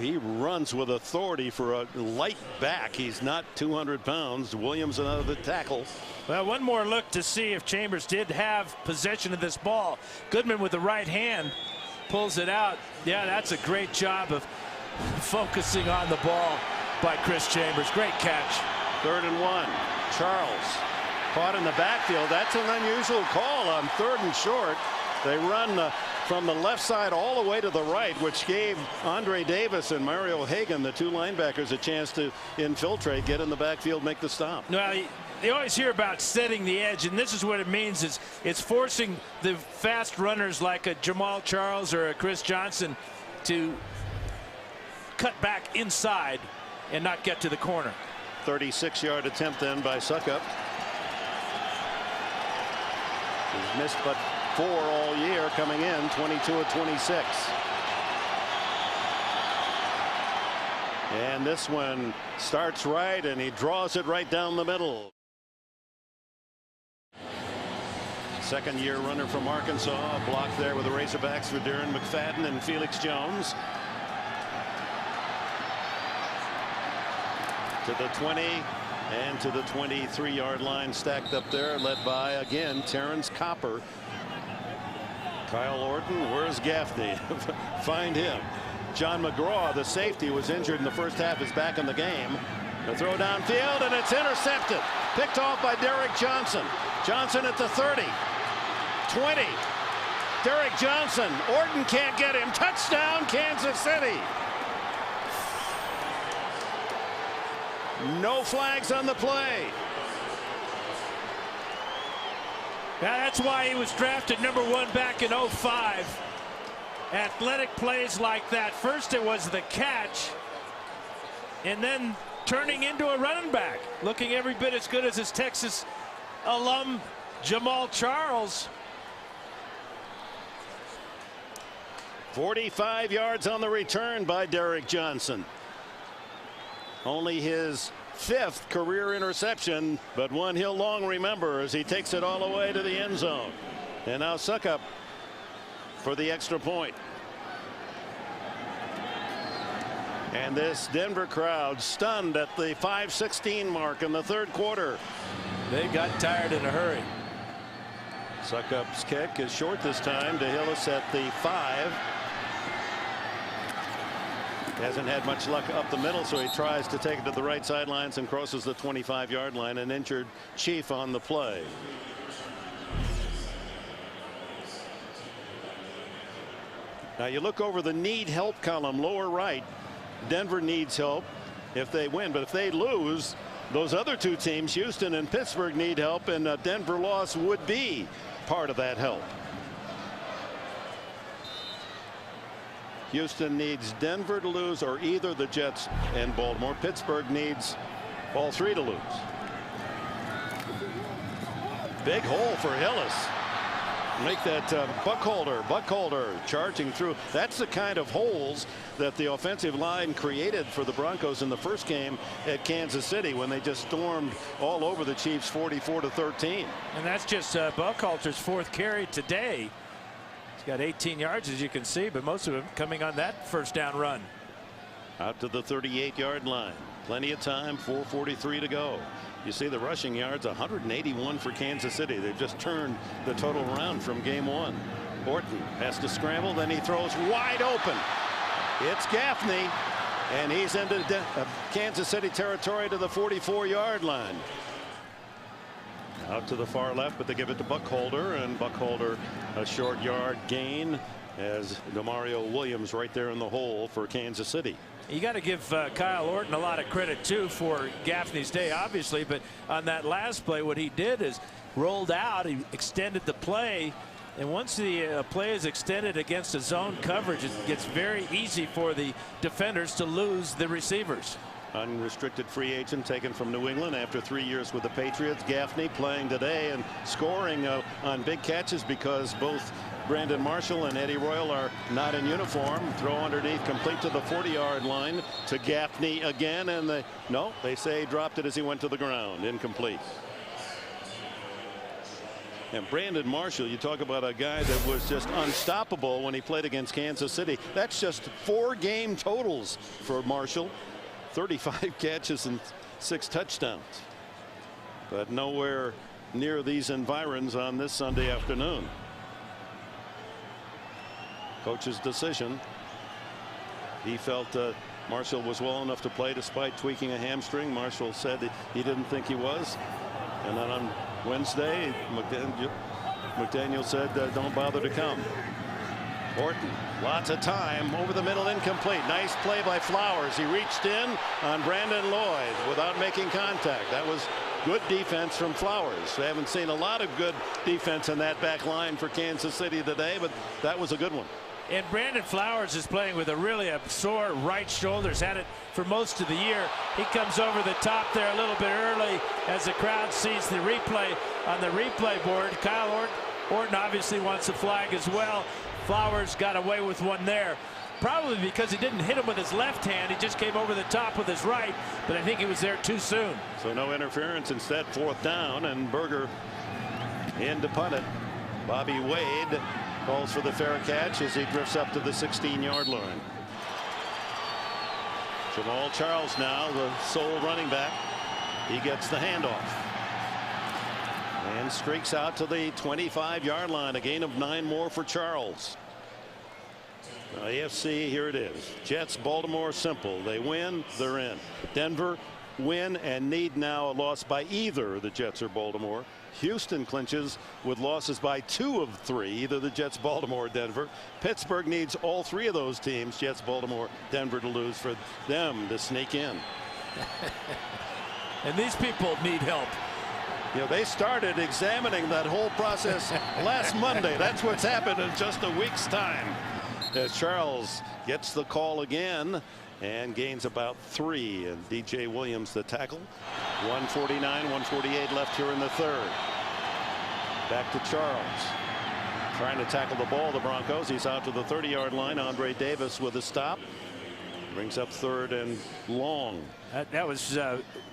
he runs with authority for a light back. He's not 200 pounds. Williams another tackle. Well, one more look to see if Chambers did have possession of this ball. Goodman with the right hand pulls it out. Yeah, that's a great job of focusing on the ball by Chris Chambers. Great catch. 3rd and 1. Charles caught in the backfield. That's an unusual call on 3rd and short. They run from the left side all the way to the right, which gave Andre Davis and Mario Hagan, the 2 linebackers, a chance to infiltrate, get in the backfield, make the stop. Well, you always hear about setting the edge, and this is what it means. Is it's forcing the fast runners like a Jamal Charles or a Chris Johnson to cut back inside and not get to the corner. 36-yard attempt then by Suckup. He's missed but 4 all year, coming in 22 of 26. And this one starts right, and he draws it right down the middle. Second-year runner from Arkansas, a block there with the Razorbacks for Darren McFadden and Felix Jones. To the 20 and to the 23-yard line, stacked up there, led by, again, Terrence Copper. Kyle Orton, where's Gaffney? Find him. John McGraw, the safety, was injured in the first half, is back in the game. The throw downfield, and it's intercepted. Picked off by Derek Johnson. Johnson at the 30. 20. Derek Johnson. Orton can't get him. Touchdown, Kansas City. No flags on the play. Yeah, that's why he was drafted #1 back in '05. Athletic plays like that. First it was the catch, and then turning into a running back, looking every bit as good as his Texas alum Jamal Charles. 45 yards on the return by Derek Johnson. Only his 5th career interception, but one he'll long remember as he takes it all the way to the end zone. And now Suckup for the extra point. And this Denver crowd stunned at the 5:16 mark in the 3rd quarter. They got tired in a hurry. Suckup's kick is short this time to Hillis at the 5. Hasn't had much luck up the middle, so he tries to take it to the right sidelines and crosses the 25-yard line. An injured Chief on the play. Now you look over the need help column lower right. Denver needs help if they win, but if they lose, those other 2 teams, Houston and Pittsburgh, need help, and a Denver loss would be part of that help. Houston needs Denver to lose, or either the Jets and Baltimore. Pittsburgh needs all 3 to lose. Big hole for Hillis. Make that Buckholder charging through. That's the kind of holes that the offensive line created for the Broncos in the first game at Kansas City, when they just stormed all over the Chiefs 44-13. And that's just Buckhalter's 4th carry today. He's got 18 yards, as you can see, but most of them coming on that first down run. Out to the 38-yard line. Plenty of time, 4:43 to go. You see the rushing yards, 181 for Kansas City. They've just turned the total around from game 1. Orton has to scramble, then he throws wide open. It's Gaffney, and he's into Kansas City territory to the 44-yard line. Out to the far left, but they give it to Buckholder, and Buckholder a short yard gain as Demario Williams right there in the hole for Kansas City. You got to give Kyle Orton a lot of credit too for Gaffney's day, obviously, but on that last play, what he did is rolled out, he extended the play, and once the play is extended against a zone coverage, it gets very easy for the defenders to lose the receivers. Unrestricted free agent taken from New England after 3 years with the Patriots. Gaffney playing today and scoring on big catches because both Brandon Marshall and Eddie Royal are not in uniform. Throw underneath, complete to the 40-yard line to Gaffney again, and they say he dropped it as he went to the ground. Incomplete. And Brandon Marshall, you talk about a guy that was just unstoppable when he played against Kansas City. That's just 4 game totals for Marshall. 35 catches and 6 touchdowns. But nowhere near these environs on this Sunday afternoon. Coach's decision. He felt Marshall was well enough to play despite tweaking a hamstring. Marshall said that he didn't think he was. And then on Wednesday, McDaniel said don't bother to come. Orton, lots of time over the middle, incomplete. Nice play by Flowers. He reached in on Brandon Lloyd without making contact. That was good defense from Flowers. We haven't seen a lot of good defense in that back line for Kansas City today, but that was a good one. And Brandon Flowers is playing with a sore right shoulder. He's had it for most of the year. He comes over the top there a little bit early as the crowd sees the replay on the replay board. Kyle Orton obviously wants a flag as well. Flowers got away with one there. Probably because he didn't hit him with his left hand. He just came over the top with his right, but I think he was there too soon. So no interference. Instead, 4th down, and Berger in to punt it. Bobby Wade calls for the fair catch as he drifts up to the 16-yard line. Jamal Charles now the sole running back. He gets the handoff and streaks out to the 25-yard line. A gain of 9 more for Charles. AFC, here it is. Jets, Baltimore, simple. They win, they're in. Denver win and need now a loss by either the Jets or Baltimore. Houston clinches with losses by 2 of 3, either the Jets, Baltimore, or Denver. Pittsburgh needs all 3 of those teams, Jets, Baltimore, Denver, to lose for them to sneak in. And these people need help. You know, they started examining that whole process last Monday. That's what's happened in just a week's time. As Charles gets the call again and gains about 3, and DJ Williams the tackle. 1:49, 1:48 left here in the 3rd. Back to Charles, trying to tackle the ball. The Broncos. He's out to the 30-yard line. Andre Davis with a stop. Brings up 3rd and long. That was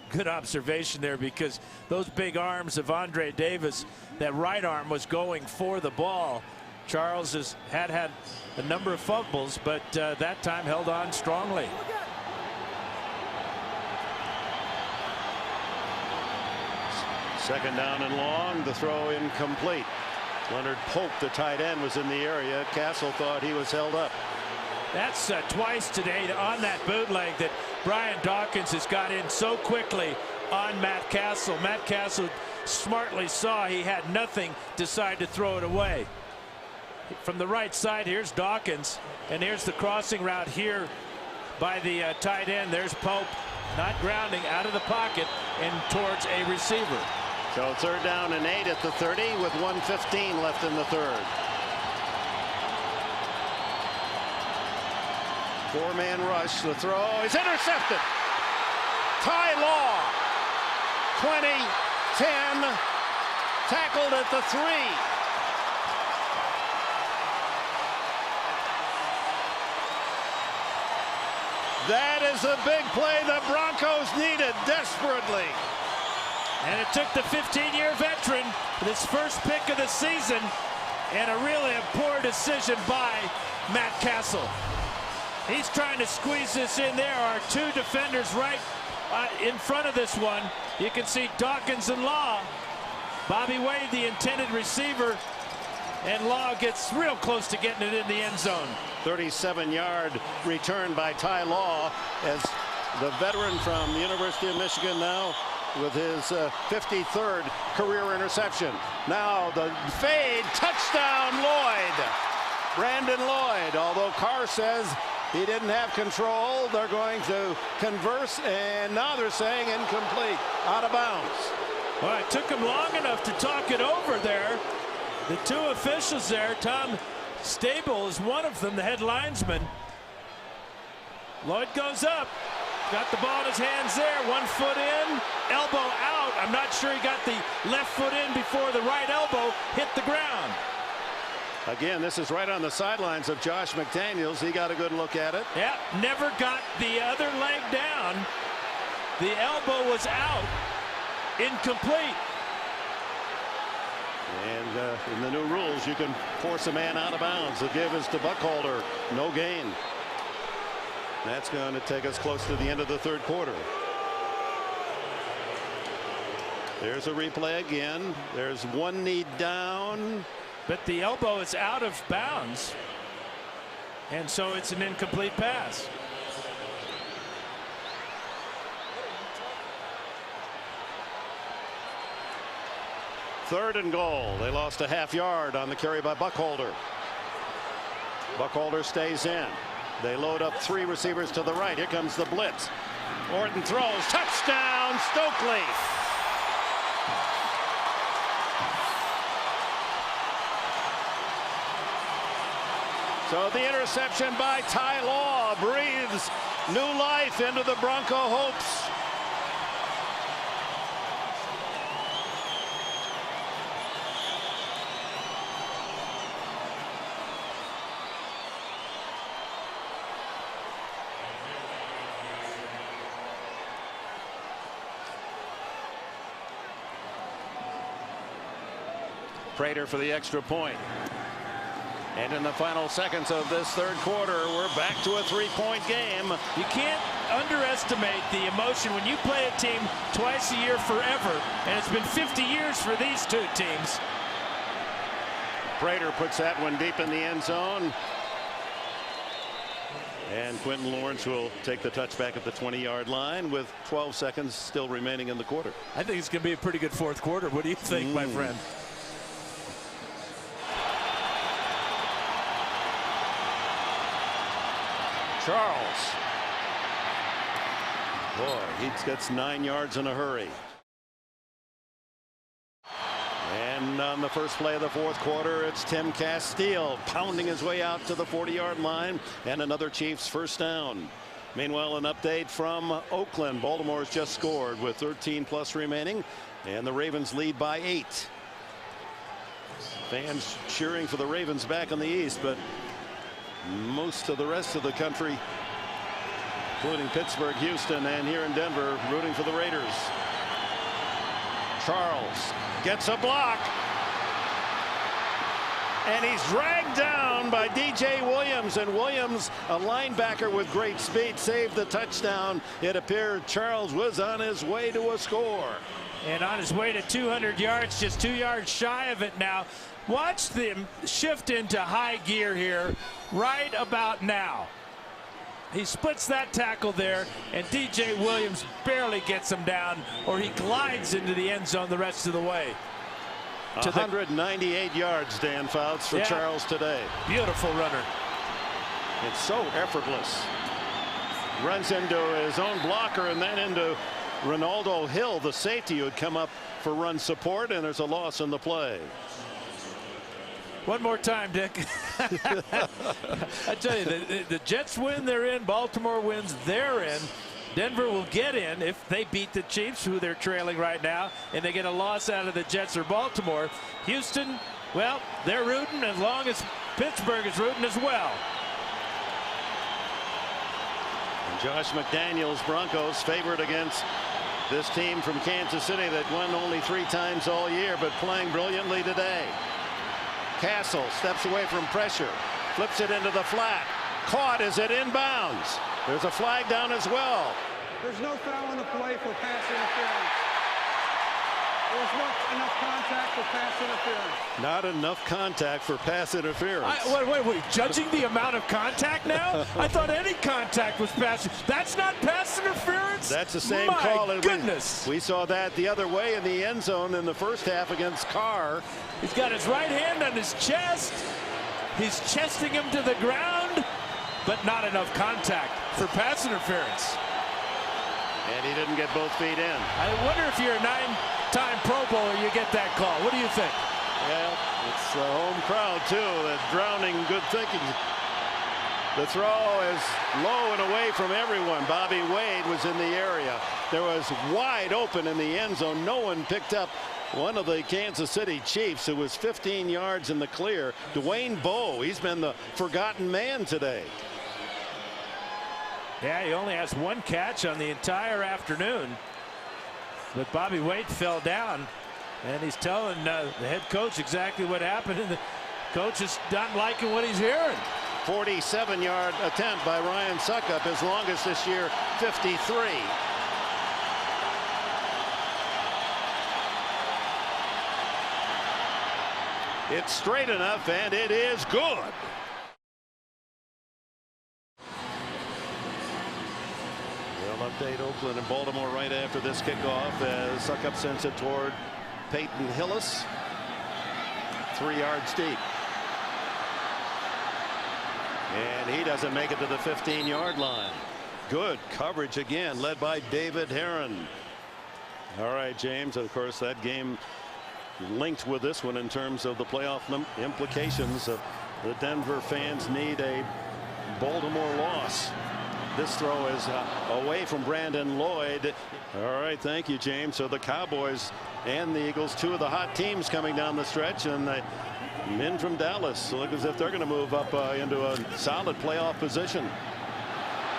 good observation there, because those big arms of Andre Davis, that right arm was going for the ball. Charles has had a number of fumbles, but that time held on strongly. Second down and long. The throw incomplete. Leonard Pope, the tight end, was in the area. Castle thought he was held up. That's twice today on that bootleg that Brian Dawkins has got in so quickly on Matt Castle. Matt Castle smartly saw he had nothing, decided to throw it away. From the right side, here's Dawkins, and here's the crossing route here by the tight end. There's Pope, not grounding, out of the pocket and towards a receiver. So 3rd down and 8 at the 30 with 1:15 left in the 3rd. 4-man rush. The throw is intercepted. Ty Law, 20-10, tackled at the 3. That is a big play the Broncos needed desperately. And it took the 15-year veteran with his first pick of the season, and a really poor decision by Matt Castle. He's trying to squeeze this in. There are 2 defenders right in front of this one. You can see Dawkins and Law. Bobby Wade, the intended receiver, and Law gets real close to getting it in the end zone. 37-yard return by Ty Law, as the veteran from the University of Michigan now with his 53rd career interception. Now the fade, touchdown Lloyd. Brandon Lloyd, although Carr says he didn't have control. They're going to converse, and now they're saying incomplete, out of bounds. Well, it took him long enough to talk it over there. The 2 officials there, Tom Stable is one of them, the head linesman. Lloyd goes up, got the ball in his hands there, 1 foot in, elbow out. I'm not sure he got the left foot in before the right elbow hit the ground. Again, this is right on the sidelines of Josh McDaniels. He got a good look at it. Yeah, never got the other leg down. The elbow was out, incomplete. And in the new rules, you can force a man out of bounds. The give is to Buckholder. No gain. That's going to take us close to the end of the 3rd quarter. There's a replay again. There's 1 knee down. But the elbow is out of bounds. And so it's an incomplete pass. Third and goal. They lost a half-yard on the carry by Buckholder. Buckholder stays in. They load up 3 receivers to the right. Here comes the blitz. Orton throws. Touchdown, Stokely. So the interception by Ty Law breathes new life into the Bronco hopes. Prater for the extra point. And in the final seconds of this third quarter, we're back to a three-point game. You can't underestimate the emotion when you play a team twice a year forever, and it's been 50 years for these two teams. Prater puts that one deep in the end zone. And Quentin Lawrence will take the touchback at the 20-yard line with 12 seconds still remaining in the quarter. I think it's going to be a pretty good fourth quarter. What do you think, my friend? Charles. Boy, he gets 9 yards in a hurry. And on the first play of the fourth quarter, it's Tim Castile pounding his way out to the 40-yard line, and another Chiefs first down. Meanwhile, an update from Oakland. Baltimore's just scored with 13+ remaining, and the Ravens lead by 8. Fans cheering for the Ravens back in the East, but most of the rest of the country, including Pittsburgh, Houston, and here in Denver, rooting for the Raiders. Charles gets a block, and he's dragged down by DJ Williams, and Williams, a linebacker with great speed, saved the touchdown. It appeared Charles was on his way to a score. And on his way to 200 yards, just 2 yards shy of it now. Watch them shift into high gear here right about now. He splits that tackle there, and DJ Williams barely gets him down, or he glides into the end zone the rest of the way. 198 yards, Dan Fouts, for Charles today. Beautiful runner. It's so effortless. Runs into his own blocker and then into Ronaldo Hill, the safety, who would come up for run support, and there's a loss in the play. One more time, Dick. I tell you, the Jets win, they're in. Baltimore wins, they're in. Denver will get in if they beat the Chiefs, who they're trailing right now, and they get a loss out of the Jets or Baltimore. Houston, well, they're rooting as long as Pittsburgh is rooting as well. And Josh McDaniels' Broncos favored against this team from Kansas City that won only 3 times all year, but playing brilliantly today. Castle steps away from pressure, flips it into the flat, caught as it inbounds. There's a flag down as well. There's no foul on the play for pass interference. There's not enough contact for pass interference. Not enough contact for pass interference. Wait, judging the amount of contact now? I thought any contact was pass. That's not pass interference? That's the same My call. Goodness. We saw that the other way in the end zone in the first half against Carr. He's got his right hand on his chest. He's chesting him to the ground, but not enough contact for pass interference. And he didn't get both feet in. I wonder if you're a 9-time Pro Bowler, you get that call. What do you think? Well, it's the home crowd, too, that's drowning good thinking. The throw is low and away from everyone. Bobby Wade was in the area. There was wide open in the end zone. No one picked up one of the Kansas City Chiefs, who was 15 yards in the clear. Dwayne Bowe, he's been the forgotten man today. Yeah, he only has 1 catch on the entire afternoon. But Bobby Wade fell down, and he's telling the head coach exactly what happened, and the coach is not liking what he's hearing. 47-yard attempt by Ryan Suckup, his longest this year, 53. It's straight enough, and it is good. We'll update Oakland and Baltimore right after this kickoff as Suckup sends it toward Peyton Hillis. 3 yards deep. And he doesn't make it to the 15-yard line. Good coverage again, led by David Herron. All right, James, of course, that game linked with this one in terms of the playoff implications. The Denver fans need a Baltimore loss. This throw is away from Brandon Lloyd. All right, thank you, James. So the Cowboys and the Eagles, 2 of the hot teams coming down the stretch, and the men from Dallas look as if they're going to move up into a solid playoff position.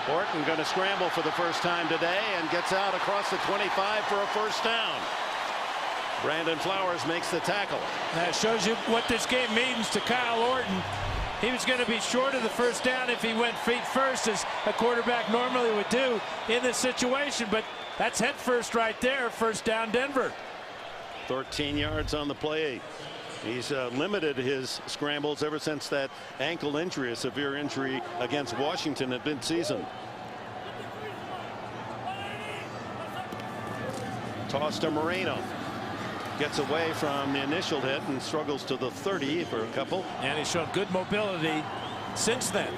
Orton going to scramble for the first time today and gets out across the 25 for a first down. Brandon Flowers makes the tackle. That shows you what this game means to Kyle Orton. He was going to be short of the first down if he went feet first, as a quarterback normally would do in this situation, but that's head first right there. First down, Denver. 13 yards on the play. He's limited his scrambles ever since that ankle injury, a severe injury against Washington at midseason. Toss to Moreno. Gets away from the initial hit and struggles to the 30 for a couple. And he's shown good mobility since then.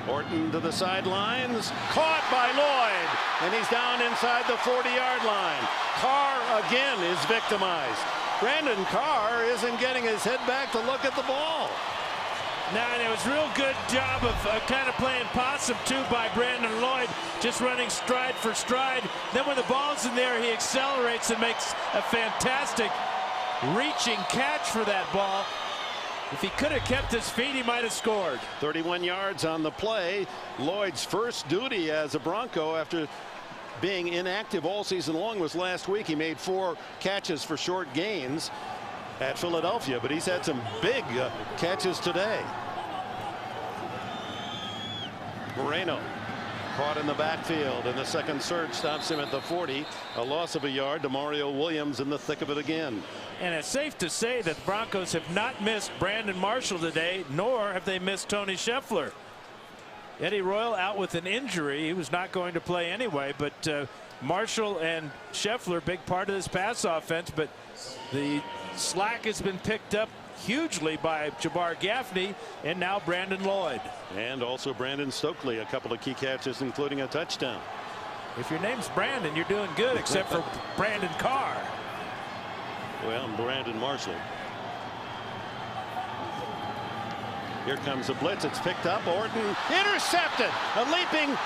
Orton to the sidelines. Caught by Lloyd. And he's down inside the 40-yard line. Carr again is victimized. Brandon Carr isn't getting his head back to look at the ball. Now, and it was a real good job of kind of playing possum, too, by Brandon Lloyd, just running stride for stride. Then when the ball's in there, he accelerates and makes a fantastic reaching catch for that ball. If he could have kept his feet, he might have scored. 31 yards on the play. Lloyd's first duty as a Bronco after being inactive all season long was last week. He made 4 catches for short gains at Philadelphia, but he's had some big catches today. Moreno caught in the backfield, and the second surge stops him at the 40. A loss of a yard to Mario Williams in the thick of it again. And it's safe to say that the Broncos have not missed Brandon Marshall today, nor have they missed Tony Scheffler. Eddie Royal out with an injury. He was not going to play anyway, but Marshall and Scheffler, big part of this pass offense, but the slack has been picked up hugely by Jabbar Gaffney and now Brandon Lloyd. And also Brandon Stokely, a couple of key catches, including a touchdown. If your name's Brandon, you're doing good, except for Brandon Carr. Well, Brandon Marshall. Here comes the blitz. It's picked up. Orton intercepted. A leaping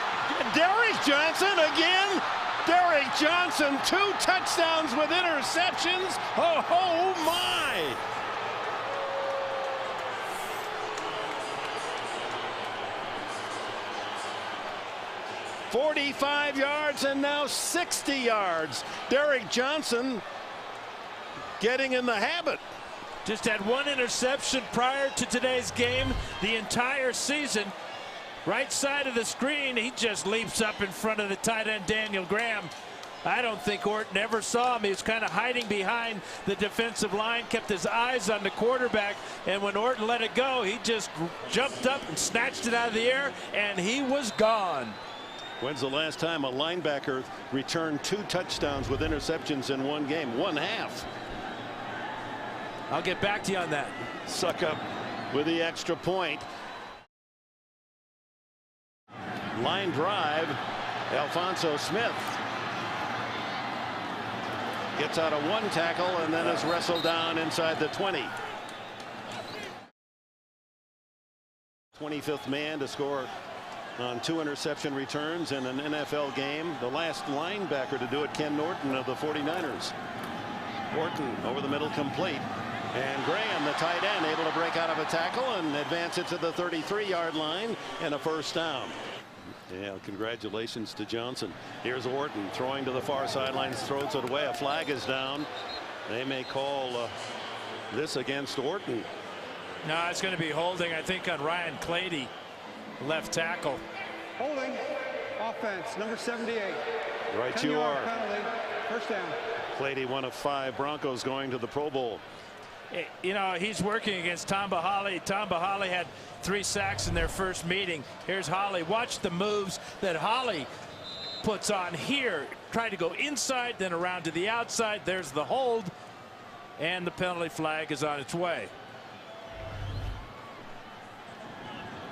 Derrick Johnson again. Derrick Johnson, 2 touchdowns with interceptions. Oh my. "45 yards and now 60 yards. Derrick Johnson getting in the habit. Just had 1 interception prior to today's game. The entire season. Right side of the screen, he just leaps up in front of the tight end Daniel Graham. I don't think Orton ever saw him. He was kind of hiding behind the defensive line, kept his eyes on the quarterback, and when Orton let it go, he just jumped up and snatched it out of the air, and he was gone. When's the last time a linebacker returned 2 touchdowns with interceptions in one game? 1/2. I'll get back to you on that. Suck-up with the extra point. Line drive. Alfonso Smith gets out of 1 tackle and then is wrestled down inside the 20. 25th man to score on 2 interception returns in an NFL game. The last linebacker to do it, Ken Norton of the 49ers. Orton over the middle, complete. And Graham, the tight end, able to break out of a tackle and advance it to the 33-yard line and a first down. Yeah, congratulations to Johnson. Here's Orton throwing to the far sidelines, throws it away. A flag is down. They may call this against Orton. No, it's going to be holding, I think, on Ryan Clady, left tackle. Holding. Offense, number 78. Right you are. Penalty. First down. Clady, one of 5 Broncos going to the Pro Bowl. You know, he's working against Tamba Hali. Tamba Hali had 3 sacks in their first meeting. Here's Hali. Watch the moves that Hali puts on here. Tried to go inside, then around to the outside. There's the hold, and the penalty flag is on its way.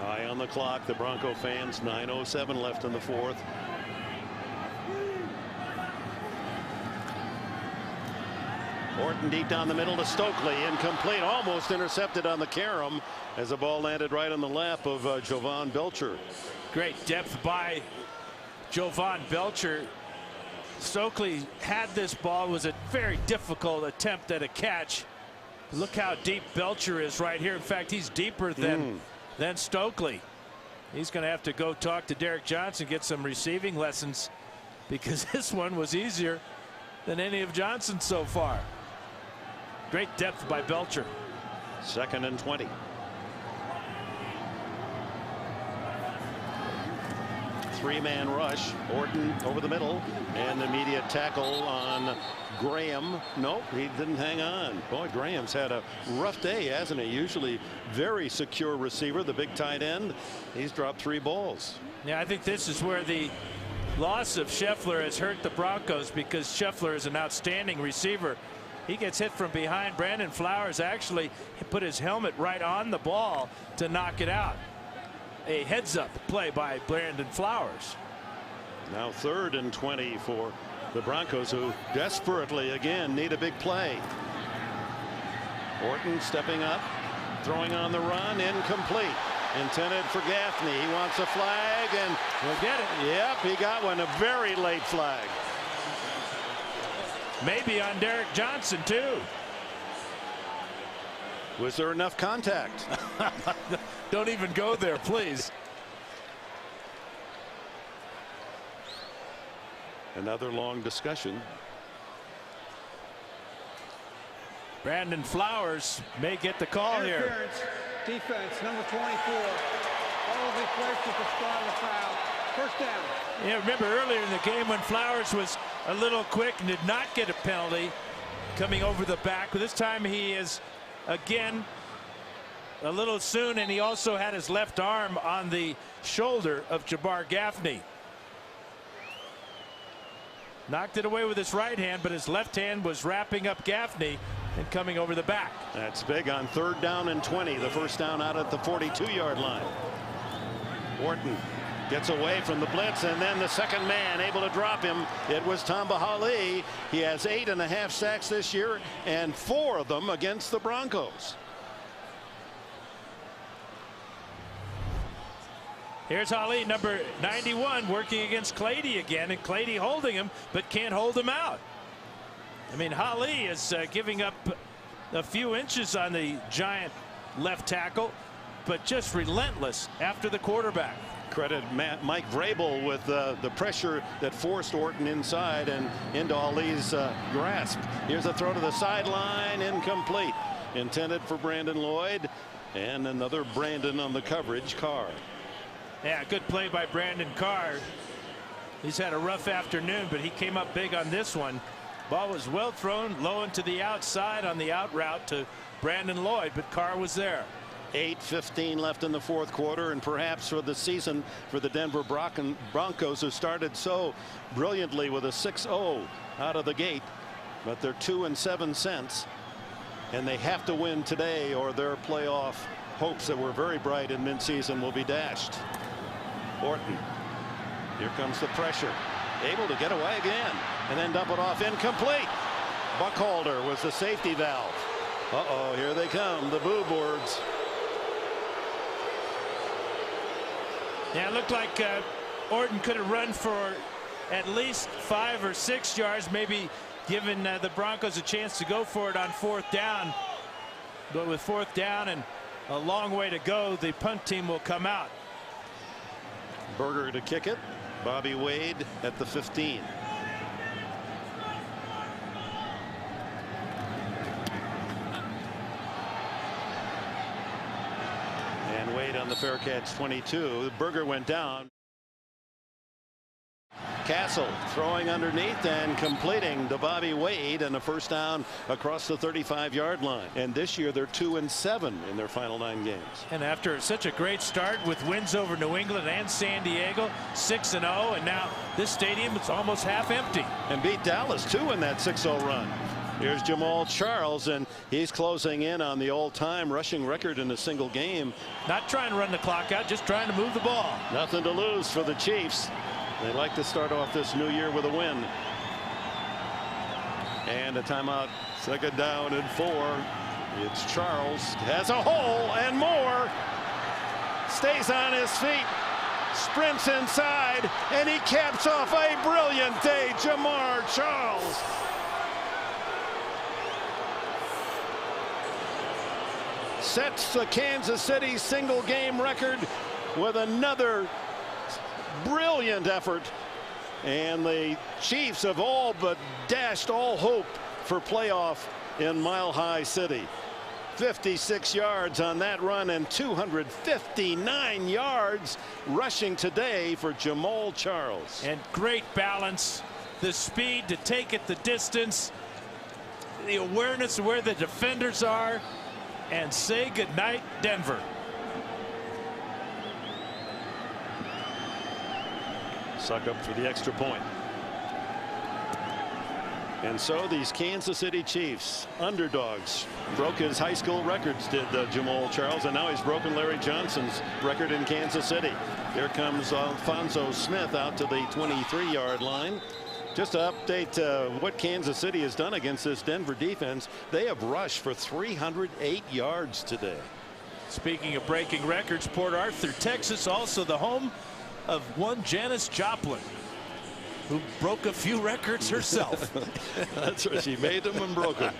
Eye on the clock. The Bronco fans. 9:07 left in the 4th. Orton deep down the middle to Stokely, incomplete, almost intercepted on the carom as the ball landed right on the lap of Jovan Belcher. Great depth by Jovan Belcher. Stokely had this ball. It was a very difficult attempt at a catch. Look how deep Belcher is right here. In fact, he's deeper than Stokely. He's going to have to go talk to Derrick Johnson, get some receiving lessons, because this one was easier than any of Johnson's so far. Great depth by Belcher. 2nd and 20. Three-man rush. Orton over the middle, and the immediate tackle on Graham. Nope, he didn't hang on. Boy, Graham's had a rough day, hasn't he? Usually very secure receiver, the big tight end. He's dropped 3 balls. Yeah, I think this is where the loss of Scheffler has hurt the Broncos, because Scheffler is an outstanding receiver. He gets hit from behind. Brandon Flowers actually put his helmet right on the ball to knock it out. A heads-up play by Brandon Flowers. Now 3rd and 20 for the Broncos, who desperately again need a big play. Orton stepping up, throwing on the run, incomplete. Intended for Gaffney. He wants a flag, and we'll get it. Yep, he got one. A very late flag. Maybe on Derek Johnson too. Was there enough contact? Don't even go there, please. Another long discussion. Brandon Flowers may get the call here. Defense, number 24. All of the placed at the spot of the foul. First down. Yeah, remember earlier in the game when Flowers was a little quick and did not get a penalty coming over the back. But this time he is again a little soon, and he also had his left arm on the shoulder of Jabbar Gaffney. Knocked it away with his right hand, but his left hand was wrapping up Gaffney and coming over the back. That's big on 3rd down and 20. The first down out at the 42-yard line. Orton gets away from the blitz, and then the second man able to drop him. It was Tamba Hali. He has 8.5 sacks this year, and 4 of them against the Broncos. Here's Hali, number 91, working against Clady again, and Clady holding him, but can't hold him out. I mean, Hali is giving up a few inches on the giant left tackle, but just relentless after the quarterback. Credit Mike Vrabel with the pressure that forced Orton inside and into Ali's grasp. Here's a throw to the sideline, incomplete. Intended for Brandon Lloyd, and another Brandon on the coverage, Carr. Yeah, good play by Brandon Carr. He's had a rough afternoon, but he came up big on this one. Ball was well thrown low into the outside on the out route to Brandon Lloyd, but Carr was there. 8:15 left in the 4th quarter, and perhaps for the season for the Denver Broncos, who started so brilliantly with a 6-0 out of the gate, but they're 2-7 since, and they have to win today or their playoff hopes that were very bright in midseason will be dashed. Orton, here comes the pressure, able to get away again and then dump it off, incomplete. Buckholder was the safety valve. Uh-oh, here they come, the boo boards. Yeah, it looked like Orton could have run for at least 5 or 6 yards, maybe giving the Broncos a chance to go for it on 4th down. But with 4th down and a long way to go, the punt team will come out. Berger to kick it. Bobby Wade at the 15. And Wade on the fair catch, 22. Berger went down. Castle throwing underneath and completing to Bobby Wade, and a first down across the 35-yard line. And this year they're 2-7 in their final 9 games. And after such a great start with wins over New England and San Diego, 6-0, and now this stadium is almost half empty. And beat Dallas too in that 6-0 run. Here's Jamal Charles, and he's closing in on the all-time rushing record in a single game. Not trying to run the clock out, just trying to move the ball. Nothing to lose for the Chiefs. They like to start off this new year with a win. And a timeout, 2nd down and 4. It's Charles, has a hole and more. Stays on his feet, sprints inside, and he caps off a brilliant day. Jamar Charles. Sets the Kansas City single game record with another brilliant effort And the Chiefs have all but dashed all hope for playoff in Mile High City. 56 yards on that run and 259 yards rushing today for Jamal Charles. And great balance, the speed to take it the distance, the awareness of where the defenders are, and say goodnight, Denver. Suck up for the extra point. And so these Kansas City Chiefs, underdogs, broke his high school records, did Jamal Charles, and now he's broken Larry Johnson's record in Kansas City. Here comes Alphonso Smith out to the 23-yard line. Just to update what Kansas City has done against this Denver defense, they have rushed for 308 yards today. Speaking of breaking records, Port Arthur, Texas, also the home of one Janis Joplin, who broke a few records herself. That's right. She made them and broke them.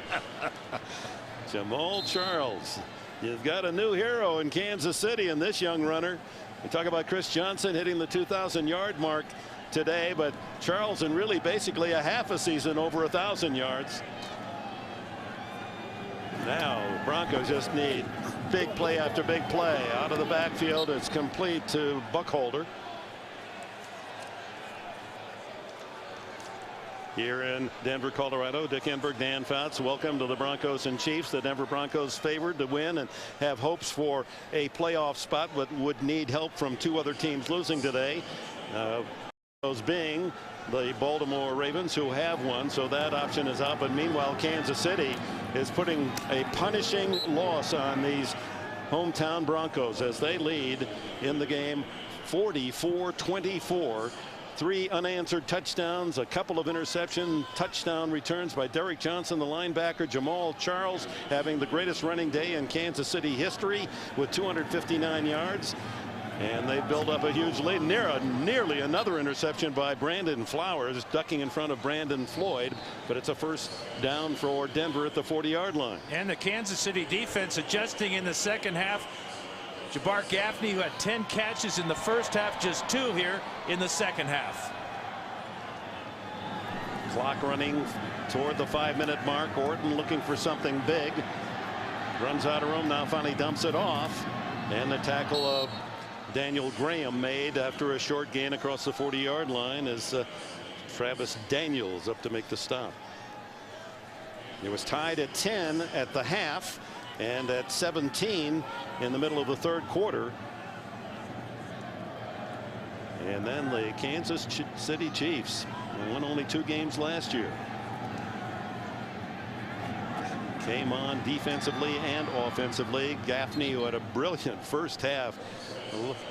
Jamal Charles. You've got a new hero in Kansas City in this young runner. We talk about Chris Johnson hitting the 2,000-yard mark today, but Charles in really basically a half a season over 1,000 yards. Now Broncos just need big play after big play. Out of the backfield, it's complete to Buckholder. Here in Denver, Colorado, Dick Enberg, Dan Fouts, welcome to the Broncos and Chiefs. The Denver Broncos favored to win and have hopes for a playoff spot, but would need help from two other teams losing today. Those being the Baltimore Ravens, who have won, so that option is out. But meanwhile, Kansas City is putting a punishing loss on these hometown Broncos as they lead in the game 44-24. 3 unanswered touchdowns, a couple of interception touchdown returns by Derek Johnson, the linebacker. Jamal Charles having the greatest running day in Kansas City history with 259 yards. And they build up a huge lead. Nearly another interception by Brandon Flowers, ducking in front of Brandon Floyd. But it's a first down for Denver at the 40-yard line. And the Kansas City defense adjusting in the second half. Jabbar Gaffney, who had 10 catches in the first half, just 2 here in the second half. Clock running toward the 5-minute mark. Orton looking for something big. Runs out of room, now finally dumps it off. And the tackle of Daniel Graham made after a short gain across the 40-yard line as Travis Daniels up to make the stop. It was tied at 10 at the half and at 17 in the middle of the third quarter. And then the Kansas City Chiefs won only 2 games last year. Came on defensively and offensively. Gaffney, who had a brilliant first half,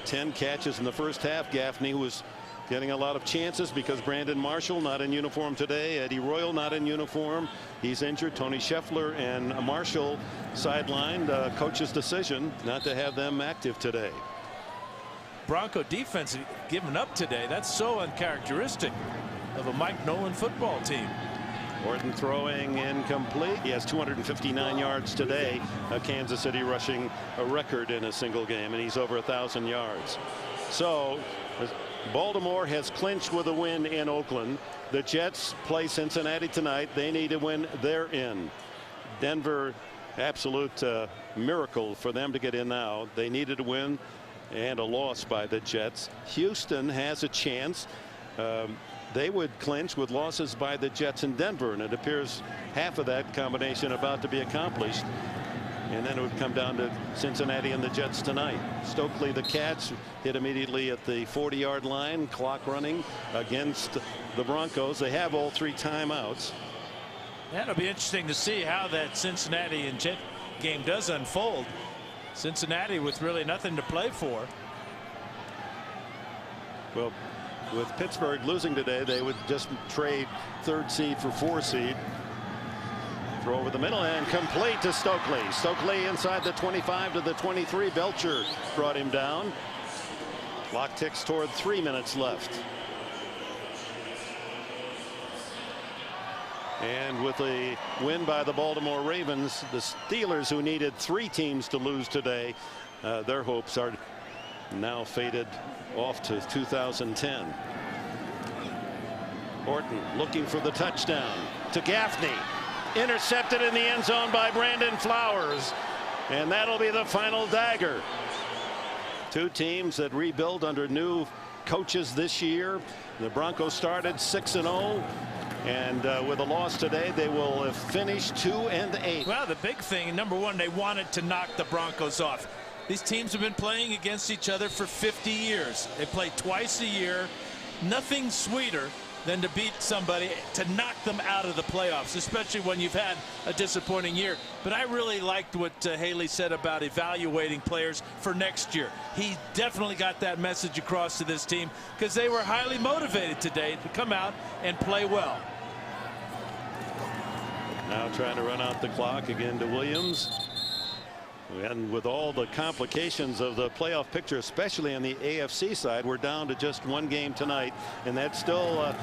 10 catches in the first half. Gaffney was getting a lot of chances because Brandon Marshall not in uniform today. Eddie Royal not in uniform. He's injured. Tony Scheffler and Marshall sidelined. Coach's decision not to have them active today. Bronco defense giving up today. That's so uncharacteristic of a Mike Nolan football team. Orton throwing incomplete. He has 259 yards today. Kansas City rushing a record in a single game, and he's over 1,000 yards. So Baltimore has clinched with a win in Oakland. The Jets play Cincinnati tonight. They need to win. They're in. Denver, absolute miracle for them to get in now. They needed a win and a loss by the Jets. Houston has a chance. They would clinch with losses by the Jets in Denver, and it appears half of that combination about to be accomplished. And then it would come down to Cincinnati and the Jets tonight. Stokely, the Cats, hit immediately at the 40-yard line. Clock running against the Broncos. They have all 3 timeouts. That'll be interesting to see how that Cincinnati and Jet game does unfold. Cincinnati with really nothing to play for. Well, with Pittsburgh losing today, they would just trade 3rd seed for 4 seed. Throw over the middle and complete to Stokely. Stokely inside the 25 to the 23. Belcher brought him down. Clock ticks toward 3 minutes left. And with a win by the Baltimore Ravens, the Steelers, who needed 3 teams to lose today, their hopes are now faded off to 2010. Horton looking for the touchdown to Gaffney. Intercepted in the end zone by Brandon Flowers. And that'll be the final dagger. Two teams that rebuild under new coaches this year. The Broncos started 6-0. And with a loss today, they will have finished 2-8. Well, the big thing, number one, they wanted to knock the Broncos off. These teams have been playing against each other for 50 years. They play twice a year. Nothing sweeter than to beat somebody, to knock them out of the playoffs, especially when you've had a disappointing year. But I really liked what Haley said about evaluating players for next year. He definitely got that message across to this team because they were highly motivated today to come out and play well. Now trying to run out the clock again to Williams. And with all the complications of the playoff picture, especially on the AFC side, we're down to just one game tonight, and that still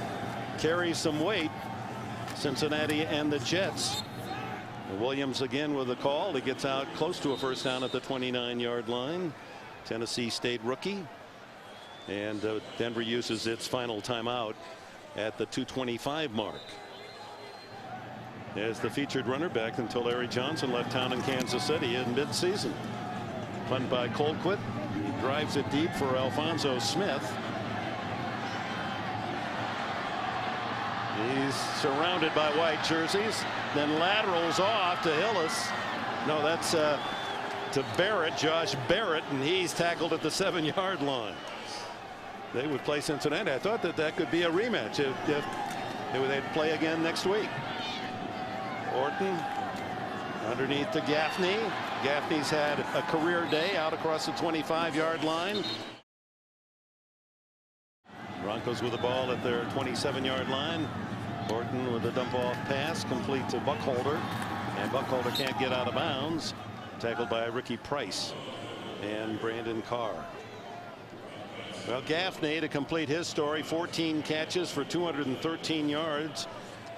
carries some weight. Cincinnati and the Jets. Williams again with a call. He gets out close to a first down at the 29-yard line. Tennessee State rookie. And Denver uses its final timeout at the 2:25 mark. As the featured runner back until Larry Johnson left town in Kansas City in midseason. Punt by Colquitt. He drives it deep for Alphonso Smith. He's surrounded by white jerseys. Then laterals off to Hillis. No, that's to Barrett, Josh Barrett, and he's tackled at the 7-yard line. They would play Cincinnati. I thought that could be a rematch if they'd play again next week. Orton underneath to Gaffney. Gaffney's had a career day out across the 25-yard line. Broncos with the ball at their 27-yard line. Orton with a dump off pass complete to Buckholder, and Buckholder can't get out of bounds. Tackled by Ricky Price and Brandon Carr. Well, Gaffney to complete his story, 14 catches for 213 yards.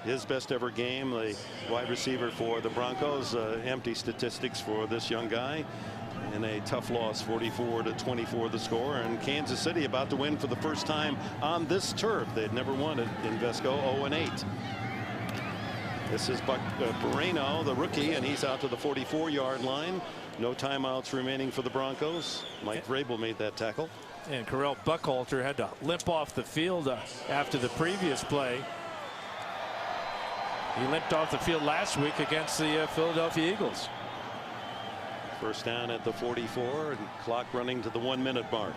His best ever game. The wide receiver for the Broncos. Empty statistics for this young guy. In a tough loss, 44-24 the score. And Kansas City about to win for the first time on this turf. They'd never won it in Vesco, 0-8. This is Moreno, the rookie, and he's out to the 44-yard line. No timeouts remaining for the Broncos. Mike Vrabel made that tackle. And Carell Buckholter had to limp off the field after the previous play. He limped off the field last week against the Philadelphia Eagles. First down at the 44 and clock running to the 1-minute mark.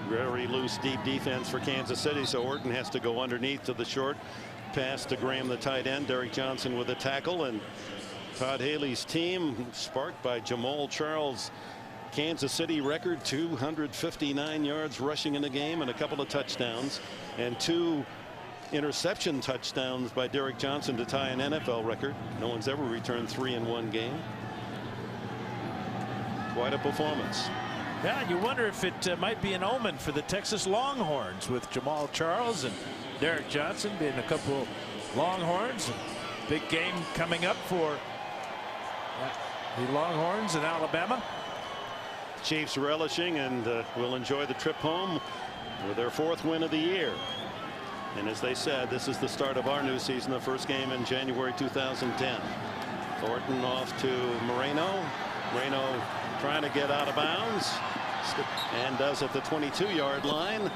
Very loose deep defense for Kansas City, so Orton has to go underneath to the short pass to Graham, the tight end. Derek Johnson with a tackle, and Todd Haley's team sparked by Jamal Charles' Kansas City record, 259 yards rushing in the game and a couple of touchdowns, and 2 interception touchdowns by Derek Johnson to tie an NFL record. No one's ever returned 3 in one game. Quite a performance. Yeah, you wonder if it might be an omen for the Texas Longhorns with Jamal Charles and Derek Johnson being a couple Longhorns. Big game coming up for the Longhorns in Alabama. Chiefs relishing and will enjoy the trip home with their 4th win of the year. And as they said, this is the start of our new season, the first game in January 2010. Thornton off to Moreno. Moreno trying to get out of bounds and does at the 22-yard line.